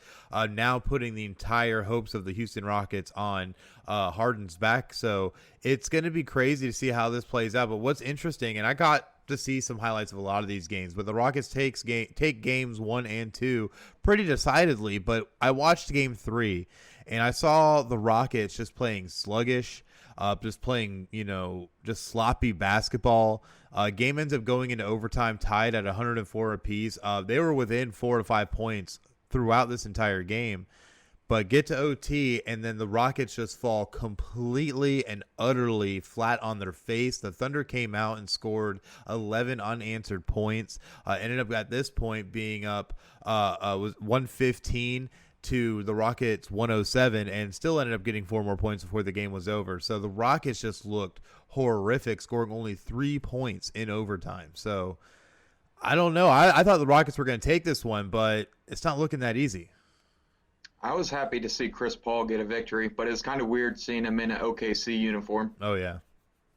Speaker 1: now putting the entire hopes of the Houston Rockets on Harden's back. So it's going to be crazy to see how this plays out. But what's interesting, and I got to see some highlights of a lot of these games, but the Rockets take games 1 and 2 pretty decidedly. But I watched game 3, and I saw the Rockets just playing sluggish, just playing, just sloppy basketball. Game ends up going into overtime tied at 104 apiece. They were within 4 to 5 points throughout this entire game. But get to OT, and then the Rockets just fall completely and utterly flat on their face. The Thunder came out and scored 11 unanswered points. Ended up at this point being up was 115 to the Rockets 107, and still ended up getting 4 more points before the game was over. So the Rockets just looked horrific, scoring only 3 points in overtime. So I don't know. I thought the Rockets were going to take this one, but it's not looking that easy.
Speaker 3: I was happy to see Chris Paul get a victory, but it's kind of weird seeing him in an OKC uniform.
Speaker 1: Oh, yeah.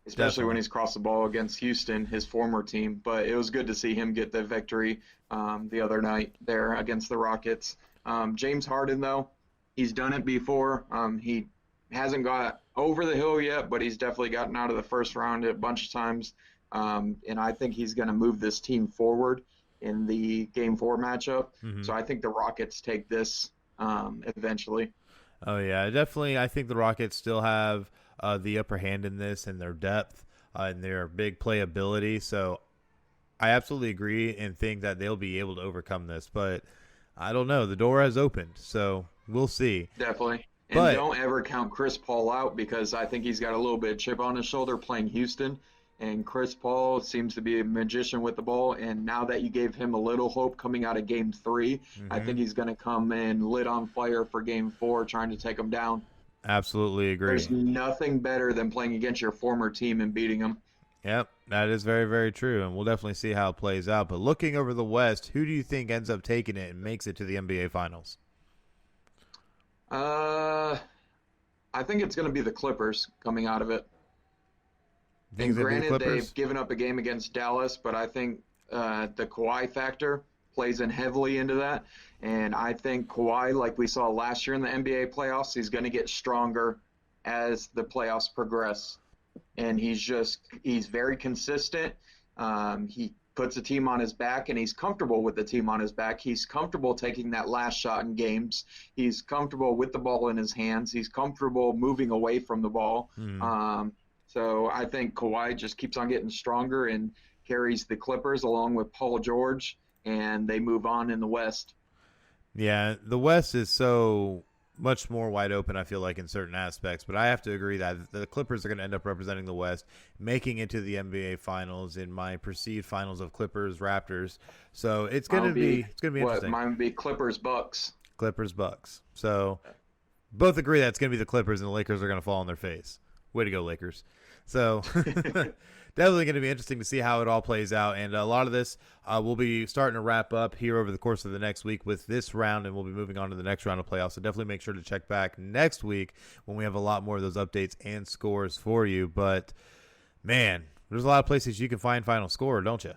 Speaker 3: Especially when he's crossed the ball against Houston, his former team. But it was good to see him get the victory the other night there against the Rockets. James Harden, though, he's done it before. He hasn't got over the hill yet, but he's definitely gotten out of the first round a bunch of times. And I think he's going to move this team forward in the Game 4 matchup. Mm-hmm. So I think the Rockets take this eventually.
Speaker 1: Oh, yeah, definitely. I think the Rockets still have the upper hand in this, and their depth and their big playability. So I absolutely agree and think that they'll be able to overcome this. But I don't know. The door has opened, so we'll see.
Speaker 3: Definitely. And don't ever count Chris Paul out, because I think he's got a little bit of chip on his shoulder playing Houston. And Chris Paul seems to be a magician with the ball. And now that you gave him a little hope coming out of Game 3, mm-hmm. I think he's going to come in lit on fire for Game 4, trying to take him down.
Speaker 1: Absolutely agree.
Speaker 3: There's nothing better than playing against your former team and beating them.
Speaker 1: Yep, that is very, very true. And we'll definitely see how it plays out. But looking over the West, who do you think ends up taking it and makes it to the NBA Finals?
Speaker 3: I think it's going to be the Clippers coming out of it. And granted, they've given up a game against Dallas, but I think the Kawhi factor plays in heavily into that. And I think Kawhi, like we saw last year in the NBA playoffs, he's going to get stronger as the playoffs progress. And he's very consistent. He puts a team on his back, and he's comfortable with the team on his back. He's comfortable taking that last shot in games. He's comfortable with the ball in his hands. He's comfortable moving away from the ball. So I think Kawhi just keeps on getting stronger and carries the Clippers along with Paul George, and they move on in the West.
Speaker 1: Yeah, the West is so much more wide open, I feel like, in certain aspects. But I have to agree that the Clippers are going to end up representing the West, making it to the NBA Finals in my perceived finals of Clippers-Raptors. So it's going to be interesting.
Speaker 3: Mine would be Clippers-Bucks.
Speaker 1: Clippers-Bucks. So both agree that it's going to be the Clippers, and the Lakers are going to fall on their face. Way to go, Lakers. So definitely going to be interesting to see how it all plays out. And a lot of this we'll be starting to wrap up here over the course of the next week with this round, and we'll be moving on to the next round of playoffs. So definitely make sure to check back next week when we have a lot more of those updates and scores for you. But, man, there's a lot of places you can find Final Score, don't you?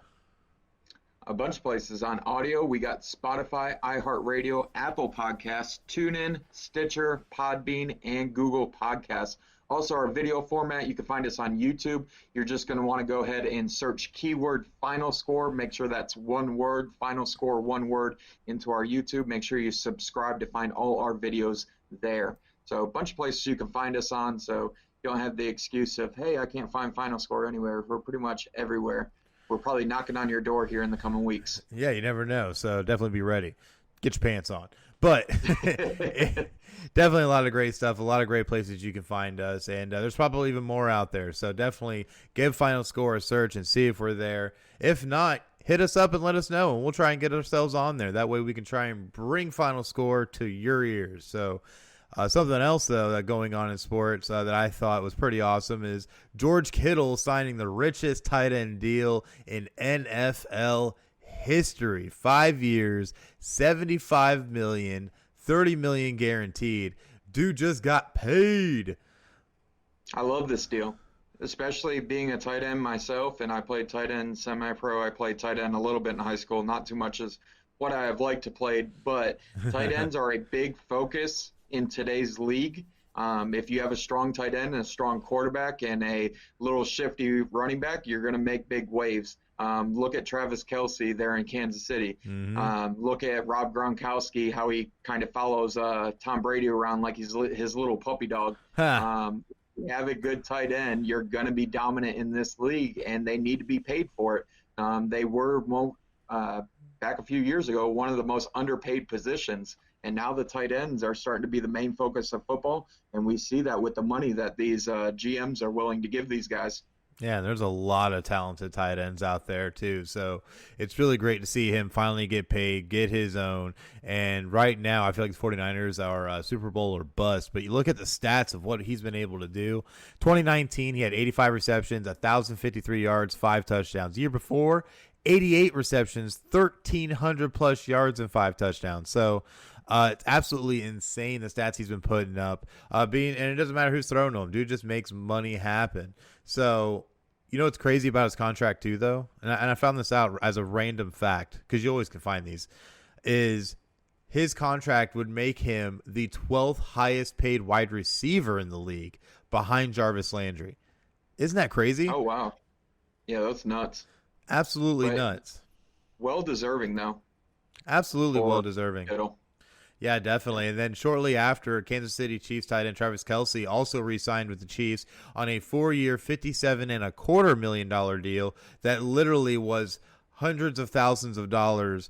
Speaker 3: A bunch of places. On audio, we got Spotify, iHeartRadio, Apple Podcasts, TuneIn, Stitcher, Podbean, and Google Podcasts. Also, our video format, you can find us on YouTube. You're just going to want to go ahead and search keyword Final Score. Make sure that's one word, Final Score, one word, into our YouTube. Make sure you subscribe to find all our videos there. So a bunch of places you can find us on, so you don't have the excuse of, hey, I can't find Final Score anywhere. We're pretty much everywhere. We're probably knocking on your door here in the coming weeks.
Speaker 1: Yeah, you never know, so definitely be ready. Get your pants on. But definitely a lot of great stuff, a lot of great places you can find us, and there's probably even more out there. So definitely give Final Score a search and see if we're there. If not, hit us up and let us know, and we'll try and get ourselves on there. That way we can try and bring Final Score to your ears. So something else, though, that going on in sports that I thought was pretty awesome is George Kittle signing the richest tight end deal in NFL history. 5 years, $75 million, $30 million guaranteed. Dude just got paid.
Speaker 3: I love this deal, especially being a tight end myself, and I played tight end semi-pro. I played tight end a little bit in high school, not too much as what I have liked to play, but tight ends are a big focus in today's league. If you have a strong tight end and a strong quarterback and a little shifty running back, you're going to make big waves. Look at Travis Kelce there in Kansas City. Look at Rob Gronkowski, how he kind of follows Tom Brady around like he's his little puppy dog. You have a good tight end, you're going to be dominant in this league, and they need to be paid for it. They were, back a few years ago, one of the most underpaid positions. And now the tight ends are starting to be the main focus of football, and we see that with the money that these GMs are willing to give these guys.
Speaker 1: Yeah, there's a lot of talented tight ends out there, too. So it's really great to see him finally get paid, get his own. And right now, I feel like the 49ers are Super Bowl or bust. But you look at the stats of what he's been able to do. 2019, he had 85 receptions, 1,053 yards, 5 touchdowns. The year before, 88 receptions, 1,300-plus yards, and 5 touchdowns. So it's absolutely insane, the stats he's been putting up. And it doesn't matter who's throwing to him. Dude just makes money happen. So, you know what's crazy about his contract too, though? And I found this out as a random fact, because you always can find these, is his contract would make him the 12th highest paid wide receiver in the league behind Jarvis Landry. Isn't that crazy?
Speaker 3: Oh, wow. Yeah, that's nuts.
Speaker 1: Absolutely nuts.
Speaker 3: Well-deserving, though.
Speaker 1: Absolutely well-deserving.
Speaker 3: Kittle.
Speaker 1: Yeah, definitely. And then shortly after, Kansas City Chiefs tight end Travis Kelce also re-signed with the Chiefs on a 4-year, $57.25 million deal that literally was hundreds of thousands of dollars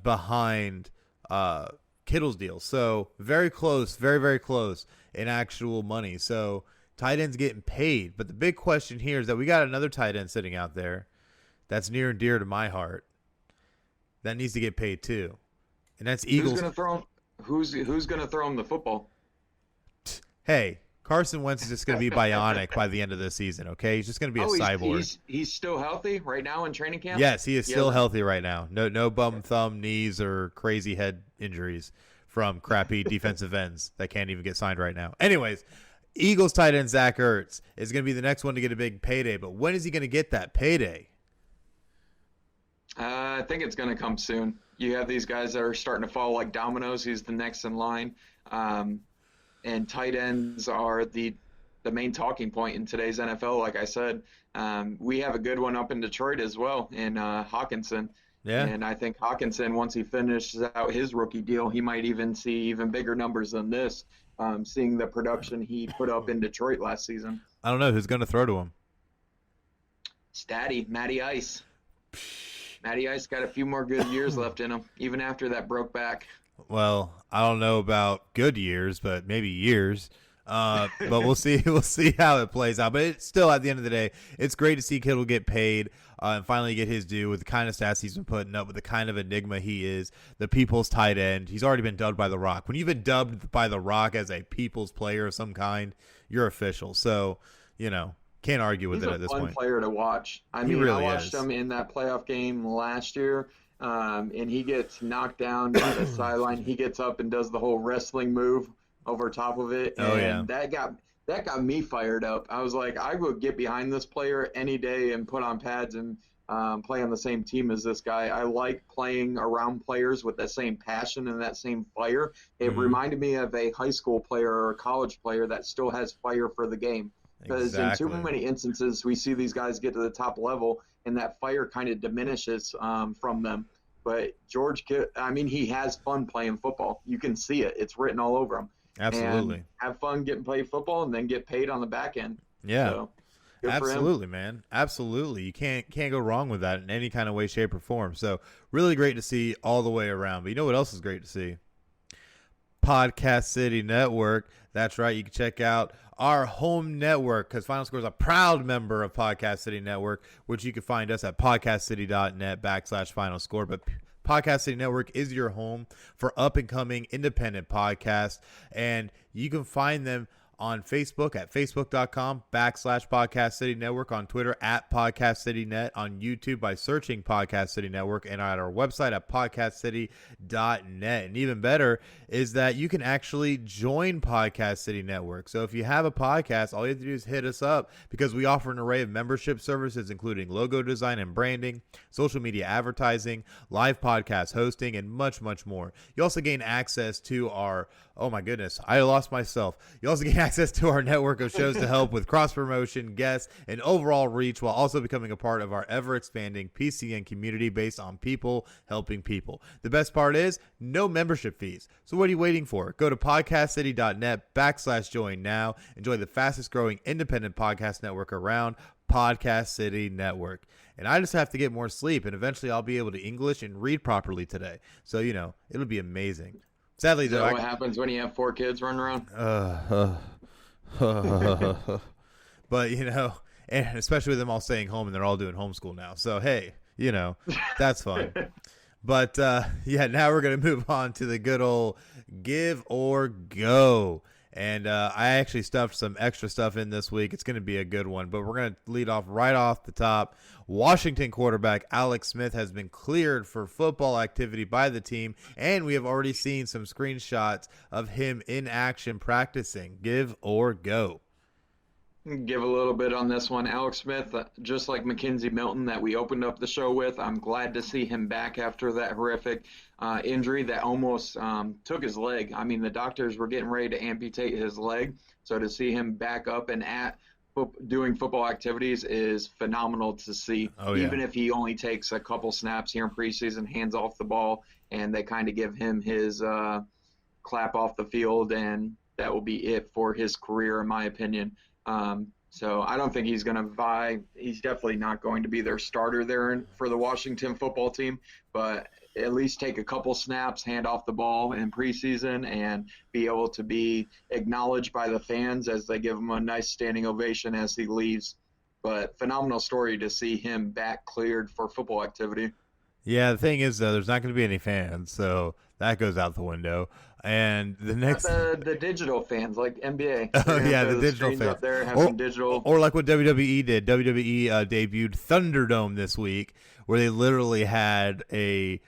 Speaker 1: behind Kittle's deal. So very close, very, very close in actual money. So tight ends getting paid. But the big question here is that we got another tight end sitting out there that's near and dear to my heart that needs to get paid too. And that's Eagles.
Speaker 3: Who's going to throw him the football?
Speaker 1: Hey, Carson Wentz is just going to be bionic by the end of the season, okay? He's just going to be a cyborg.
Speaker 3: He's still healthy right now in training camp?
Speaker 1: Yes, he is still healthy right now. No bum, thumb, knees, or crazy head injuries from crappy defensive ends that can't even get signed right now. Anyways, Eagles tight end Zach Ertz is going to be the next one to get a big payday, but when is he going to get that payday?
Speaker 3: I think it's going to come soon. You have these guys that are starting to fall like dominoes. He's the next in line. And tight ends are the main talking point in today's NFL, like I said. We have a good one up in Detroit as well in Hawkinson. Yeah. And I think Hawkinson, once he finishes out his rookie deal, he might even see even bigger numbers than this, seeing the production he put up in Detroit last season.
Speaker 1: I don't know. Who's going to throw to him?
Speaker 3: Matty Ice. Matty Ice got a few more good years left in him, even after that broke back.
Speaker 1: Well, I don't know about good years, but maybe years. But we'll see. We'll see how it plays out. But it's still, at the end of the day, it's great to see Kittle get paid and finally get his due with the kind of stats he's been putting up, with the kind of enigma he is, the people's tight end. He's already been dubbed by The Rock. When you've been dubbed by The Rock as a people's player of some kind, you're official. So, can't argue with it at this point.
Speaker 3: He's a fun player to watch. I mean, I watched him in that playoff game last year, and he gets knocked down by the sideline. He gets up and does the whole wrestling move over top of it. And that got me fired up. I was like, I would get behind this player any day and put on pads and play on the same team as this guy. I like playing around players with that same passion and that same fire. It reminded me of a high school player or a college player that still has fire for the game. Because in too many instances, we see these guys get to the top level, and that fire kind of diminishes from them. But George Kittle, he has fun playing football. You can see it. It's written all over him.
Speaker 1: Absolutely.
Speaker 3: And have fun getting played football and then get paid on the back end.
Speaker 1: Yeah.
Speaker 3: So,
Speaker 1: absolutely, man. Absolutely. You can't go wrong with that in any kind of way, shape, or form. So really great to see all the way around. But you know what else is great to see? Podcast City Network. That's right. You can check out our home network because Final Score is a proud member of Podcast City Network, which you can find us at podcastcity.net/Final Score. But Podcast City Network is your home for up-and-coming independent podcasts, and you can find them on Facebook at facebook.com/Podcast City Network, on Twitter at Podcast City Net, on YouTube by searching Podcast City Network, and at our website at podcastcity.net. And even better is that you can actually join Podcast City Network. So if you have a podcast, all you have to do is hit us up because we offer an array of membership services, including logo design and branding, social media advertising, live podcast hosting, and much, much more. You also gain access to our, oh my goodness, I lost myself. You also gain access to our network of shows to help with cross-promotion, guests, and overall reach, while also becoming a part of our ever-expanding PCN community based on people helping people. The best part is no membership fees. So what are you waiting for? Go to podcastcity.net/join now. Enjoy the fastest-growing independent podcast network around, Podcast City Network. And I just have to get more sleep, and eventually I'll be able to English and read properly today. So, it'll be amazing. Sadly, though,
Speaker 3: what happens when you have 4 kids running around?
Speaker 1: But, and especially with them all staying home and they're all doing homeschool now. So, hey, that's fun. But, now we're going to move on to the good old give or go. And I actually stuffed some extra stuff in this week. It's going to be a good one. But we're going to lead off right off the top. Washington quarterback Alex Smith has been cleared for football activity by the team. And we have already seen some screenshots of him in action practicing. Give or go?
Speaker 3: Give a little bit on this one. Alex Smith, just like Mackenzie Milton that we opened up the show with, I'm glad to see him back after that horrific injury that almost took his leg. I mean, the doctors were getting ready to amputate his leg. So to see him back up and doing football activities is phenomenal to see.
Speaker 1: Oh, yeah.
Speaker 3: Even if he only takes a couple snaps here in preseason, hands off the ball, and they kind of give him his clap off the field, and that will be it for his career, in my opinion. So I don't think he's going to vie. He's definitely not going to be their starter there for the Washington football team, but at least take a couple snaps, hand off the ball in preseason, and be able to be acknowledged by the fans as they give him a nice standing ovation as he leaves. But phenomenal story to see him back cleared for football activity.
Speaker 1: Yeah, the thing is, though, there's not going to be any fans, so that goes out the window. And the next,
Speaker 3: the digital fans like NBA.
Speaker 1: Oh yeah, the digital fans
Speaker 3: up there, have some digital,
Speaker 1: or like what WWE did. WWE debuted Thunderdome this week, where they literally had a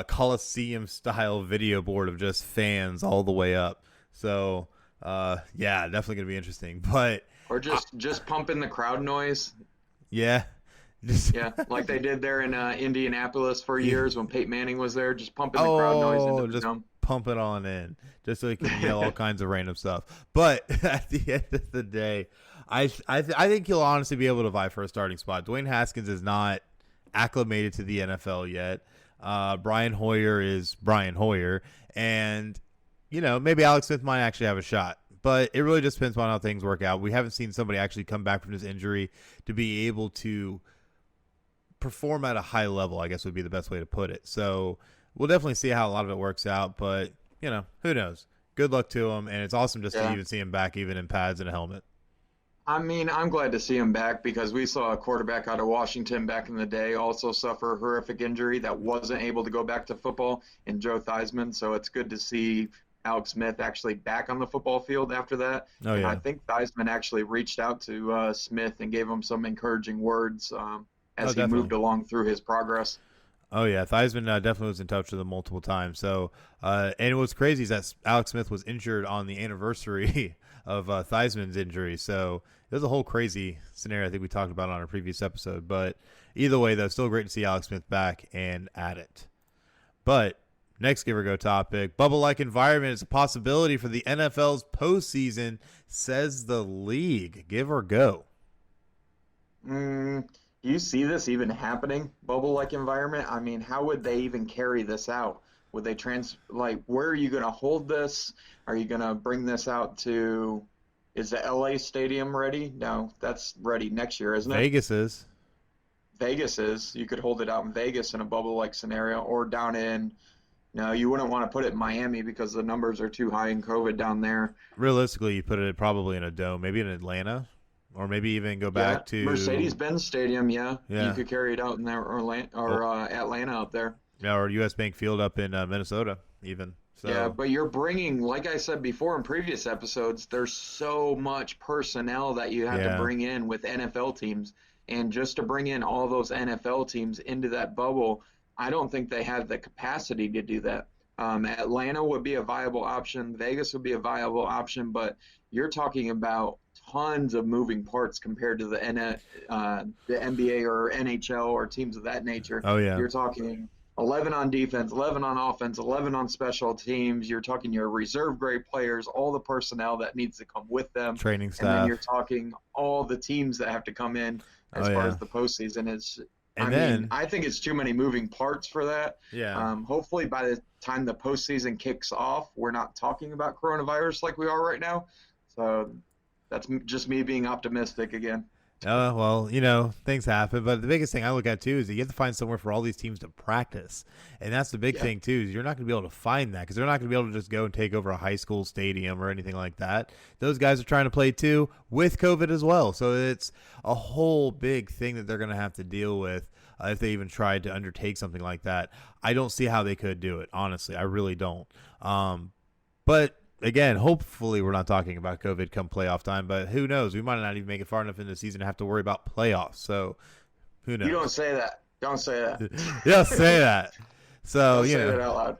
Speaker 1: Coliseum style video board of just fans all the way up. So yeah, definitely gonna be interesting. But
Speaker 3: or just pumping the crowd noise.
Speaker 1: Yeah.
Speaker 3: Yeah, like they did there in Indianapolis for years when Peyton Manning was there, just pumping the crowd noise into the dome.
Speaker 1: Pump it on in, just so he can yell all kinds of random stuff. But at the end of the day, I think he'll honestly be able to vie for a starting spot. Dwayne Haskins is not acclimated to the NFL yet. Brian Hoyer is Brian Hoyer, and maybe Alex Smith might actually have a shot. But it really just depends on how things work out. We haven't seen somebody actually come back from this injury to be able to perform at a high level, I guess would be the best way to put it. So we'll definitely see how a lot of it works out, but who knows? Good luck to him, and it's awesome just to even see him back, even in pads and a helmet.
Speaker 3: I mean, I'm glad to see him back because we saw a quarterback out of Washington back in the day also suffer a horrific injury that wasn't able to go back to football in Joe Theismann. So it's good to see Alex Smith actually back on the football field after that.
Speaker 1: Oh, yeah.
Speaker 3: And I think Theismann actually reached out to Smith and gave him some encouraging words as he moved along through his progress.
Speaker 1: Oh, yeah. Theismann definitely was in touch with him multiple times. So, and what's crazy is that Alex Smith was injured on the anniversary of Theismann's injury. So it was a whole crazy scenario I think we talked about on a previous episode. But either way, though, still great to see Alex Smith back and at it. But next give or go topic, bubble-like environment is a possibility for the NFL's postseason, says the league. Give or go?
Speaker 3: Do you see this even happening, bubble-like environment? I mean, how would they even carry this out? Would they where are you going to hold this? Are you going to bring this out to, is the LA stadium ready? No, that's ready next year, isn't it?
Speaker 1: Vegas is.
Speaker 3: You could hold it out in Vegas in a bubble-like scenario, or down in No, you wouldn't want to put it in Miami because the numbers are too high in COVID down there.
Speaker 1: Realistically, you put it probably in a dome, maybe in Atlanta, or maybe even go
Speaker 3: Yeah,
Speaker 1: back to
Speaker 3: Mercedes-Benz Stadium. Yeah, you
Speaker 1: yeah,
Speaker 3: could carry it out in there, or Atlanta up there.
Speaker 1: yeah, or U.S. Bank Field up in Minnesota, even.
Speaker 3: Yeah,
Speaker 1: So
Speaker 3: but you're bringing, like I said before in previous episodes, there's so much personnel that you have to
Speaker 1: yeah,
Speaker 3: bring in with NFL teams. And just to bring in all those NFL teams into that bubble, I don't think they have the capacity to do that. Atlanta would be a viable option. Vegas would be a viable option, but you're talking about tons of moving parts compared to the NBA or NHL or teams of that nature.
Speaker 1: oh yeah,
Speaker 3: You're talking 11 on defense, 11 on offense, 11 on special teams. You're talking your reserve grade players, all the personnel that needs to come with them.
Speaker 1: training
Speaker 3: And then you're
Speaker 1: staff.
Speaker 3: talking all the teams that have to come in
Speaker 1: Oh
Speaker 3: as far
Speaker 1: yeah,
Speaker 3: as the postseason is. I
Speaker 1: and
Speaker 3: mean,
Speaker 1: then
Speaker 3: I think it's too many moving parts for that.
Speaker 1: yeah.
Speaker 3: Hopefully, by the time the postseason kicks off, we're not talking about coronavirus like we are right now. So that's just me being optimistic again.
Speaker 1: Well, things happen, but the biggest thing I look at too is that you have to find somewhere for all these teams to practice, and that's the big
Speaker 3: Yeah.
Speaker 1: thing too. Is you're not going to be able to find that because they're not going to be able to just go and take over a high school stadium or anything like that. Those guys are trying to play too with COVID as well, so it's a whole big thing that they're going to have to deal with if they even tried to undertake something like that. I don't see how they could do it, honestly. I really don't. But again, hopefully we're not talking about COVID come playoff time, but who knows? We might not even make it far enough in the season to have to worry about playoffs. So who knows?
Speaker 3: You don't say that. Don't say that.
Speaker 1: Yeah, say that. So,
Speaker 3: Don't say that out loud.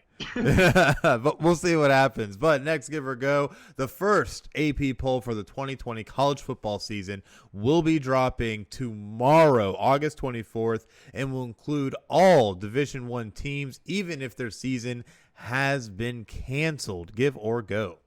Speaker 1: but we'll see what happens. But next give or go, the first AP poll for the 2020 college football season will be dropping tomorrow, August 24th, and will include all Division I teams, even if their season has been canceled. Give or go.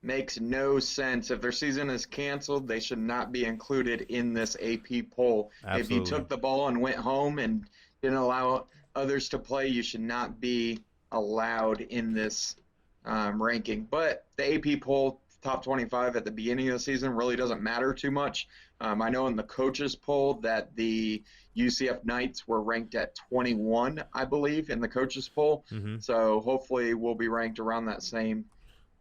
Speaker 3: Makes no sense. If their season is canceled, they should not be included in this AP poll.
Speaker 1: Absolutely.
Speaker 3: If you took the ball and went home and didn't allow others to play, you should not be allowed in this ranking. But the AP poll, top 25 at the beginning of the season, really doesn't matter too much. I know in the coaches poll that the UCF Knights were ranked at 21, I believe, in the coaches poll.
Speaker 1: Mm-hmm.
Speaker 3: So hopefully we'll be ranked around that same,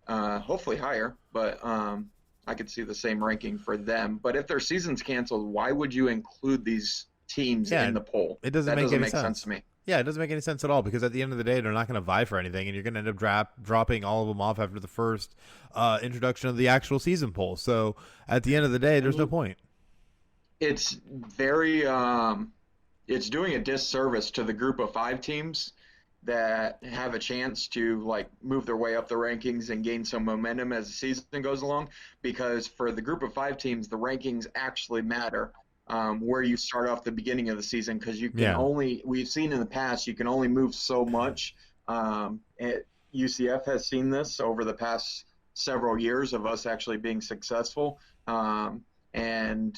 Speaker 3: hopefully higher, but I could see the same ranking for them. But if their season's canceled, why would you include these teams in the poll?
Speaker 1: It doesn't
Speaker 3: that
Speaker 1: make
Speaker 3: doesn't
Speaker 1: any
Speaker 3: make sense to me.
Speaker 1: Yeah, it doesn't make any sense at all because at the end of the day, they're not going to vie for anything, and you're going to end up dropping all of them off after the first introduction of the actual season poll. So at the end of the day, there's no point.
Speaker 3: It's very it's doing a disservice to the group of 5 teams that have a chance to like move their way up the rankings and gain some momentum as the season goes along, because for the group of 5 teams, the rankings actually matter. Where you start off the beginning of the season, because you can only, we've seen in the past, you can only move so much. UCF has seen this over the past several years of us actually being successful. And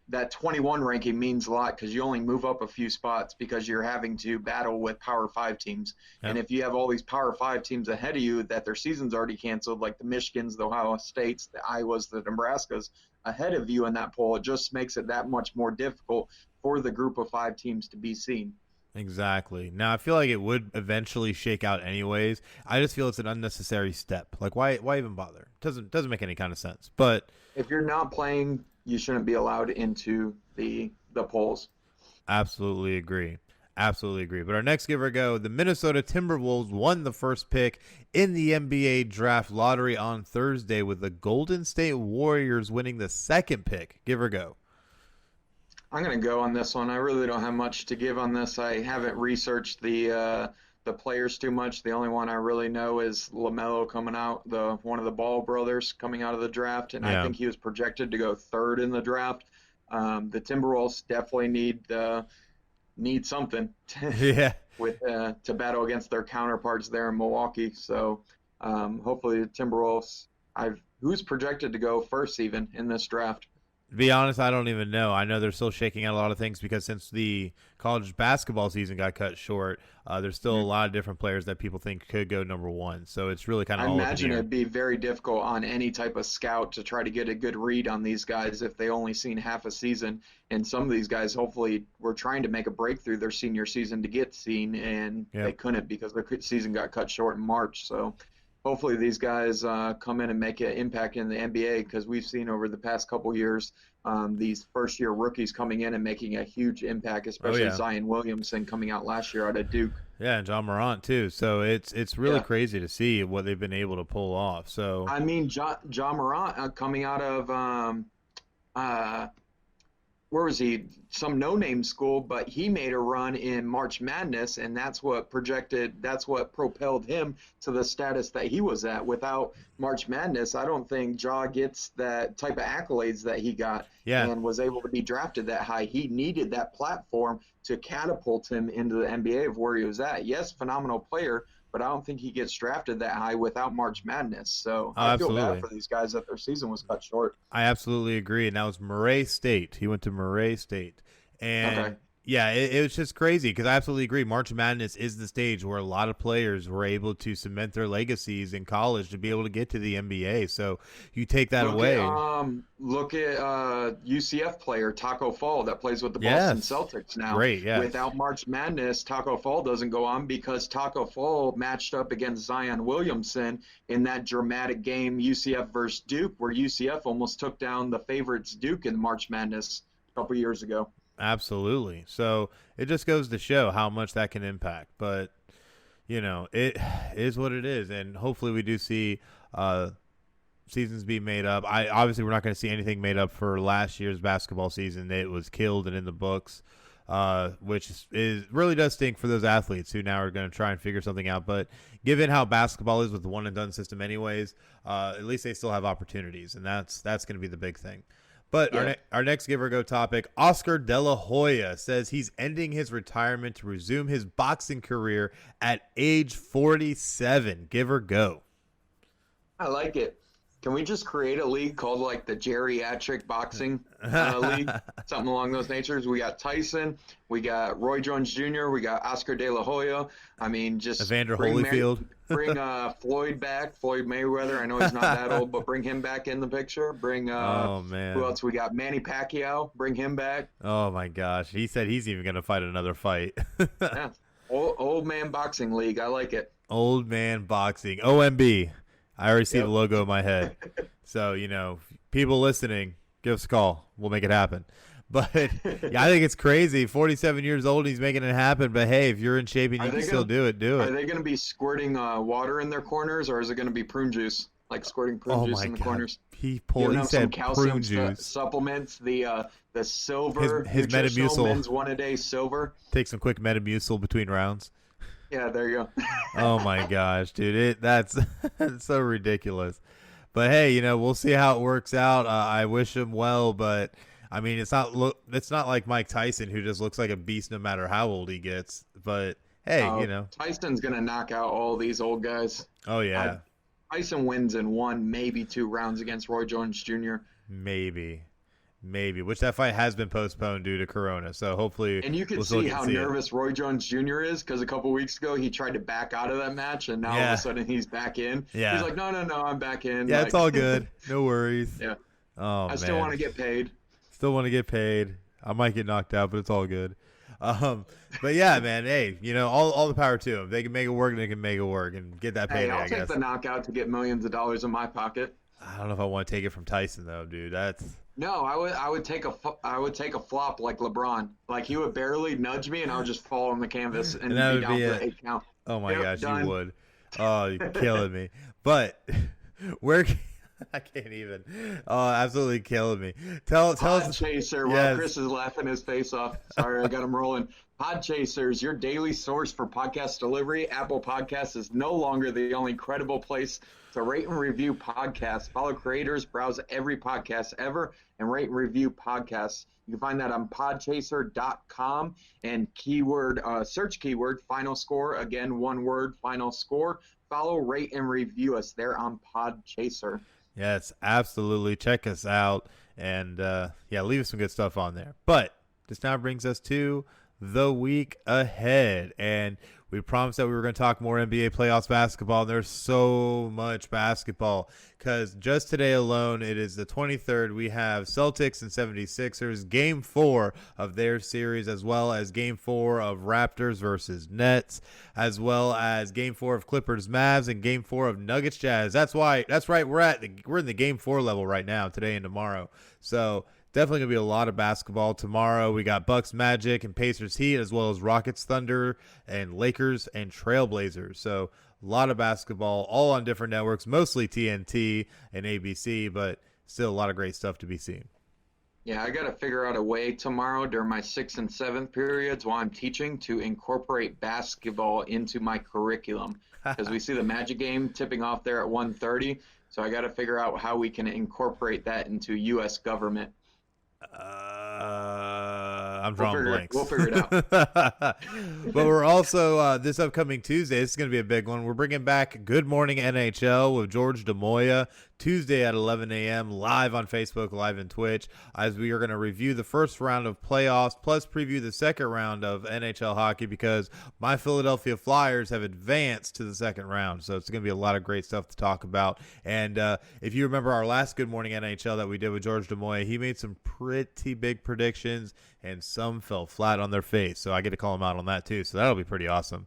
Speaker 3: that 21 ranking means a lot because you only move up a few spots because you're having to battle with Power 5 teams. Yep. And if you have all these Power 5 teams ahead of you that their season's already canceled, like the Michigans, the Ohio States, the Iowas, the Nebraskas, ahead of you in that poll, it just makes it that much more difficult for the group of 5 teams to be seen.
Speaker 1: Exactly. Now, I feel like it would eventually shake out anyways. I just feel it's an unnecessary step. Like, why even bother? Doesn't make any kind of sense. But
Speaker 3: if you're not playing, you shouldn't be allowed into the polls.
Speaker 1: Absolutely agree. Absolutely agree. But our next give or go, the Minnesota Timberwolves won the first pick in the NBA draft lottery on Thursday, with the Golden State Warriors winning the second pick. Give or go.
Speaker 3: I'm going to go on this one. I really don't have much to give on this. I haven't researched the players too much. The only one I really know is LaMelo coming out, one of the Ball brothers coming out of the draft, and I think he was projected to go 3rd in the draft. The Timberwolves definitely need something to battle against their counterparts there in Milwaukee. So hopefully the Timberwolves. Who's projected to go first even in this draft?
Speaker 1: To be honest, I don't even know. I know they're still shaking out a lot of things because since the college basketball season got cut short, there's still a lot of different players that people think could go number one. So it's really kind of
Speaker 3: I
Speaker 1: all up in
Speaker 3: imagine
Speaker 1: the air.
Speaker 3: it'd be very difficult on any type of scout to try to get a good read on these guys if they only seen half a season. And some of these guys hopefully were trying to make a breakthrough their senior season to get seen, and they couldn't because their season got cut short in March. So hopefully these guys come in and make an impact in the NBA, because we've seen over the past couple years these first-year rookies coming in and making a huge impact, especially Zion Williamson coming out last year out of Duke.
Speaker 1: Yeah, and John Morant too. So it's really crazy to see what they've been able to pull off. So
Speaker 3: I mean, John Morant coming out of where was he? Some no-name school, but he made a run in March Madness, and that's what propelled him to the status that he was at. Without March Madness, I don't think Ja gets that type of accolades that he got and was able to be drafted that high. He needed that platform to catapult him into the NBA of where he was at. Yes, phenomenal player, but I don't think he gets drafted that high without March Madness. So I feel bad for these guys that their season was cut short.
Speaker 1: I absolutely agree. And that was Murray State. He went to Murray State. And it was just crazy because I absolutely agree. March Madness is the stage where a lot of players were able to cement their legacies in college to be able to get to the NBA. So you take that away.
Speaker 3: Look at UCF player Taco Fall that plays with the Boston Celtics now.
Speaker 1: Great, yes.
Speaker 3: Without March Madness, Taco Fall doesn't go on because Taco Fall matched up against Zion Williamson in that dramatic game UCF versus Duke, where UCF almost took down the favorites Duke in March Madness a couple years ago.
Speaker 1: Absolutely. So it just goes to show how much that can impact. But, it is what it is. And hopefully we do see seasons be made up. Obviously, we're not going to see anything made up for last year's basketball season. It was killed and in the books, which is really does stink for those athletes who now are going to try and figure something out. But given how basketball is with the one-and-done system anyways, at least they still have opportunities. And that's going to be the big thing. But our next Give or Go topic, Oscar De La Hoya says he's ending his retirement to resume his boxing career at age 47. Give or go.
Speaker 3: I like it. Can we just create a league called like the geriatric boxing league? Something along those natures. We got Tyson, we got Roy Jones Jr., we got Oscar De La Hoya. I mean, just
Speaker 1: Evander Holyfield.
Speaker 3: Bring Floyd back, Floyd Mayweather. I know he's not that old, but bring him back in the picture. Bring who else we got? Manny Pacquiao. Bring him back.
Speaker 1: Oh my gosh, he said he's even going to fight another fight.
Speaker 3: Yeah, old man boxing league. I like it.
Speaker 1: Old man boxing. OMB. I already see the logo in my head. So, people listening, give us a call. We'll make it happen. But I think it's crazy. 47 years old, he's making it happen. But hey, if you're in shape and you can still do it, do it.
Speaker 3: Are they going to be squirting water in their corners, or is it going to be prune juice? Like squirting prune juice in the corners?
Speaker 1: He said prune juice.
Speaker 3: Supplements, the silver.
Speaker 1: His Metamucil.
Speaker 3: Men's 1-a-day silver.
Speaker 1: Take some quick Metamucil between rounds.
Speaker 3: Yeah, there you go.
Speaker 1: Oh my gosh, dude, that's so ridiculous. But hey, we'll see how it works out. I wish him well, but I mean, it's not like Mike Tyson, who just looks like a beast no matter how old he gets. But hey,
Speaker 3: Tyson's gonna knock out all these old guys.
Speaker 1: Oh yeah,
Speaker 3: Tyson wins in 1, maybe 2 rounds against Roy Jones Jr.
Speaker 1: Maybe, which that fight has been postponed due to Corona. So hopefully,
Speaker 3: and you can see how nervous Roy Jones Jr. is, because a couple weeks ago he tried to back out of that match, and now all of a sudden he's back in. Yeah, he's like, no, I'm back in.
Speaker 1: Yeah, it's all good. No worries.
Speaker 3: Yeah.
Speaker 1: Oh,
Speaker 3: I still want to get paid.
Speaker 1: I might get knocked out, but it's all good. But yeah, man. Hey, all the power to them. They can make it work, and they can make it work, and get that payday.
Speaker 3: Hey, I'll take the knockout to get millions of dollars in my pocket.
Speaker 1: I don't know if I want to take it from Tyson though, dude.
Speaker 3: No, I would take a flop like LeBron. Like, he would barely nudge me, and I would just fall on the canvas and be down for the 8 count.
Speaker 1: Oh my gosh, done. You would. Oh, you're killing me. But I can't even. Oh, absolutely killing me. Tell us.
Speaker 3: Podchaser, while Chris is laughing his face off. Sorry, I got him rolling. Podchasers, your daily source for podcast delivery. Apple Podcasts is no longer the only credible place to rate and review podcasts. Follow creators, browse every podcast ever, and rate and review podcasts. You can find that on podchaser.com and search keyword FinalScore. Again, one word, FinalScore. Follow, rate, and review us there on Podchaser.
Speaker 1: Yes, absolutely. Check us out. And, leave us some good stuff on there. But this now brings us to the week ahead. And we promised that we were going to talk more NBA playoffs basketball. And there's so much basketball because just today alone, it is the 23rd. We have Celtics and 76ers, game 4 of their series, as well as game 4 of Raptors versus Nets, as well as game 4 of Clippers Mavs and game 4 of Nuggets Jazz. That's right. We're in the game 4 level right now, today and tomorrow. So definitely going to be a lot of basketball tomorrow. We got Bucks Magic and Pacers Heat, as well as Rockets Thunder and Lakers and Trailblazers. So a lot of basketball, all on different networks, mostly TNT and ABC, but still a lot of great stuff to be seen.
Speaker 3: Yeah, I got to figure out a way tomorrow during my 6th and 7th periods while I'm teaching to incorporate basketball into my curriculum. Because we see the Magic game tipping off there at 1:30. So I got to figure out how we can incorporate that into U.S. government.
Speaker 1: I'm drawing blanks.
Speaker 3: We'll figure it out.
Speaker 1: But we're also, this upcoming Tuesday, this is going to be a big one. We're bringing back Good Morning NHL with George DeMoya, Tuesday at 11 a.m. live on Facebook, live and Twitch, as we are going to review the first round of playoffs, plus preview the second round of NHL hockey, because my Philadelphia Flyers have advanced to the second round. So it's going to be a lot of great stuff to talk about. And if you remember our last Good Morning NHL that we did with George DeMoya, he made some pretty big predictions, and some fell flat on their face. So I get to call him out on that too. So that'll be pretty awesome.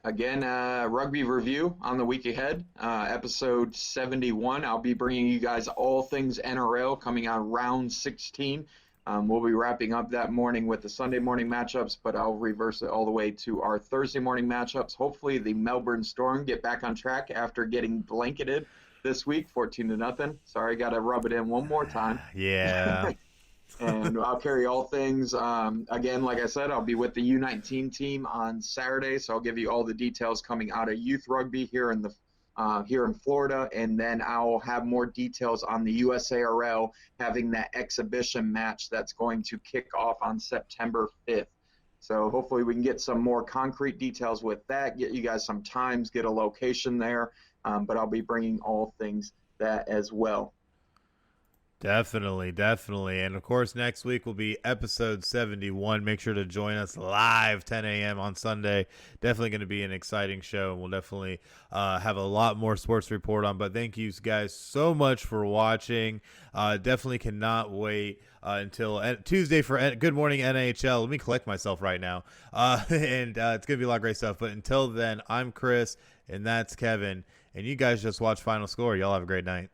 Speaker 3: Again, rugby review on the week ahead, episode 71. I'll be bringing you guys all things NRL coming out round 16. We'll be wrapping up that morning with the Sunday morning matchups, but I'll reverse it all the way to our Thursday morning matchups. Hopefully the Melbourne Storm get back on track after getting blanketed this week, 14-0. Sorry, got to rub it in one more time.
Speaker 1: Yeah.
Speaker 3: And I'll carry all things. Again, like I said, I'll be with the U19 team on Saturday, so I'll give you all the details coming out of youth rugby here in Florida, and then I'll have more details on the USARL having that exhibition match that's going to kick off on September 5th. So hopefully we can get some more concrete details with that, get you guys some times, get a location there, but I'll be bringing all things that as well.
Speaker 1: Definitely. And, of course, next week will be episode 71. Make sure to join us live 10 a.m. on Sunday. Definitely going to be an exciting show, and we'll definitely have a lot more sports to report on. But thank you guys so much for watching. Definitely cannot wait until Tuesday for Good Morning NHL. Let me collect myself right now. And it's going to be a lot of great stuff. But until then, I'm Chris, and that's Kevin. And you guys just watch Final Score. Y'all have a great night.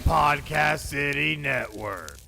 Speaker 1: Podcast City Network.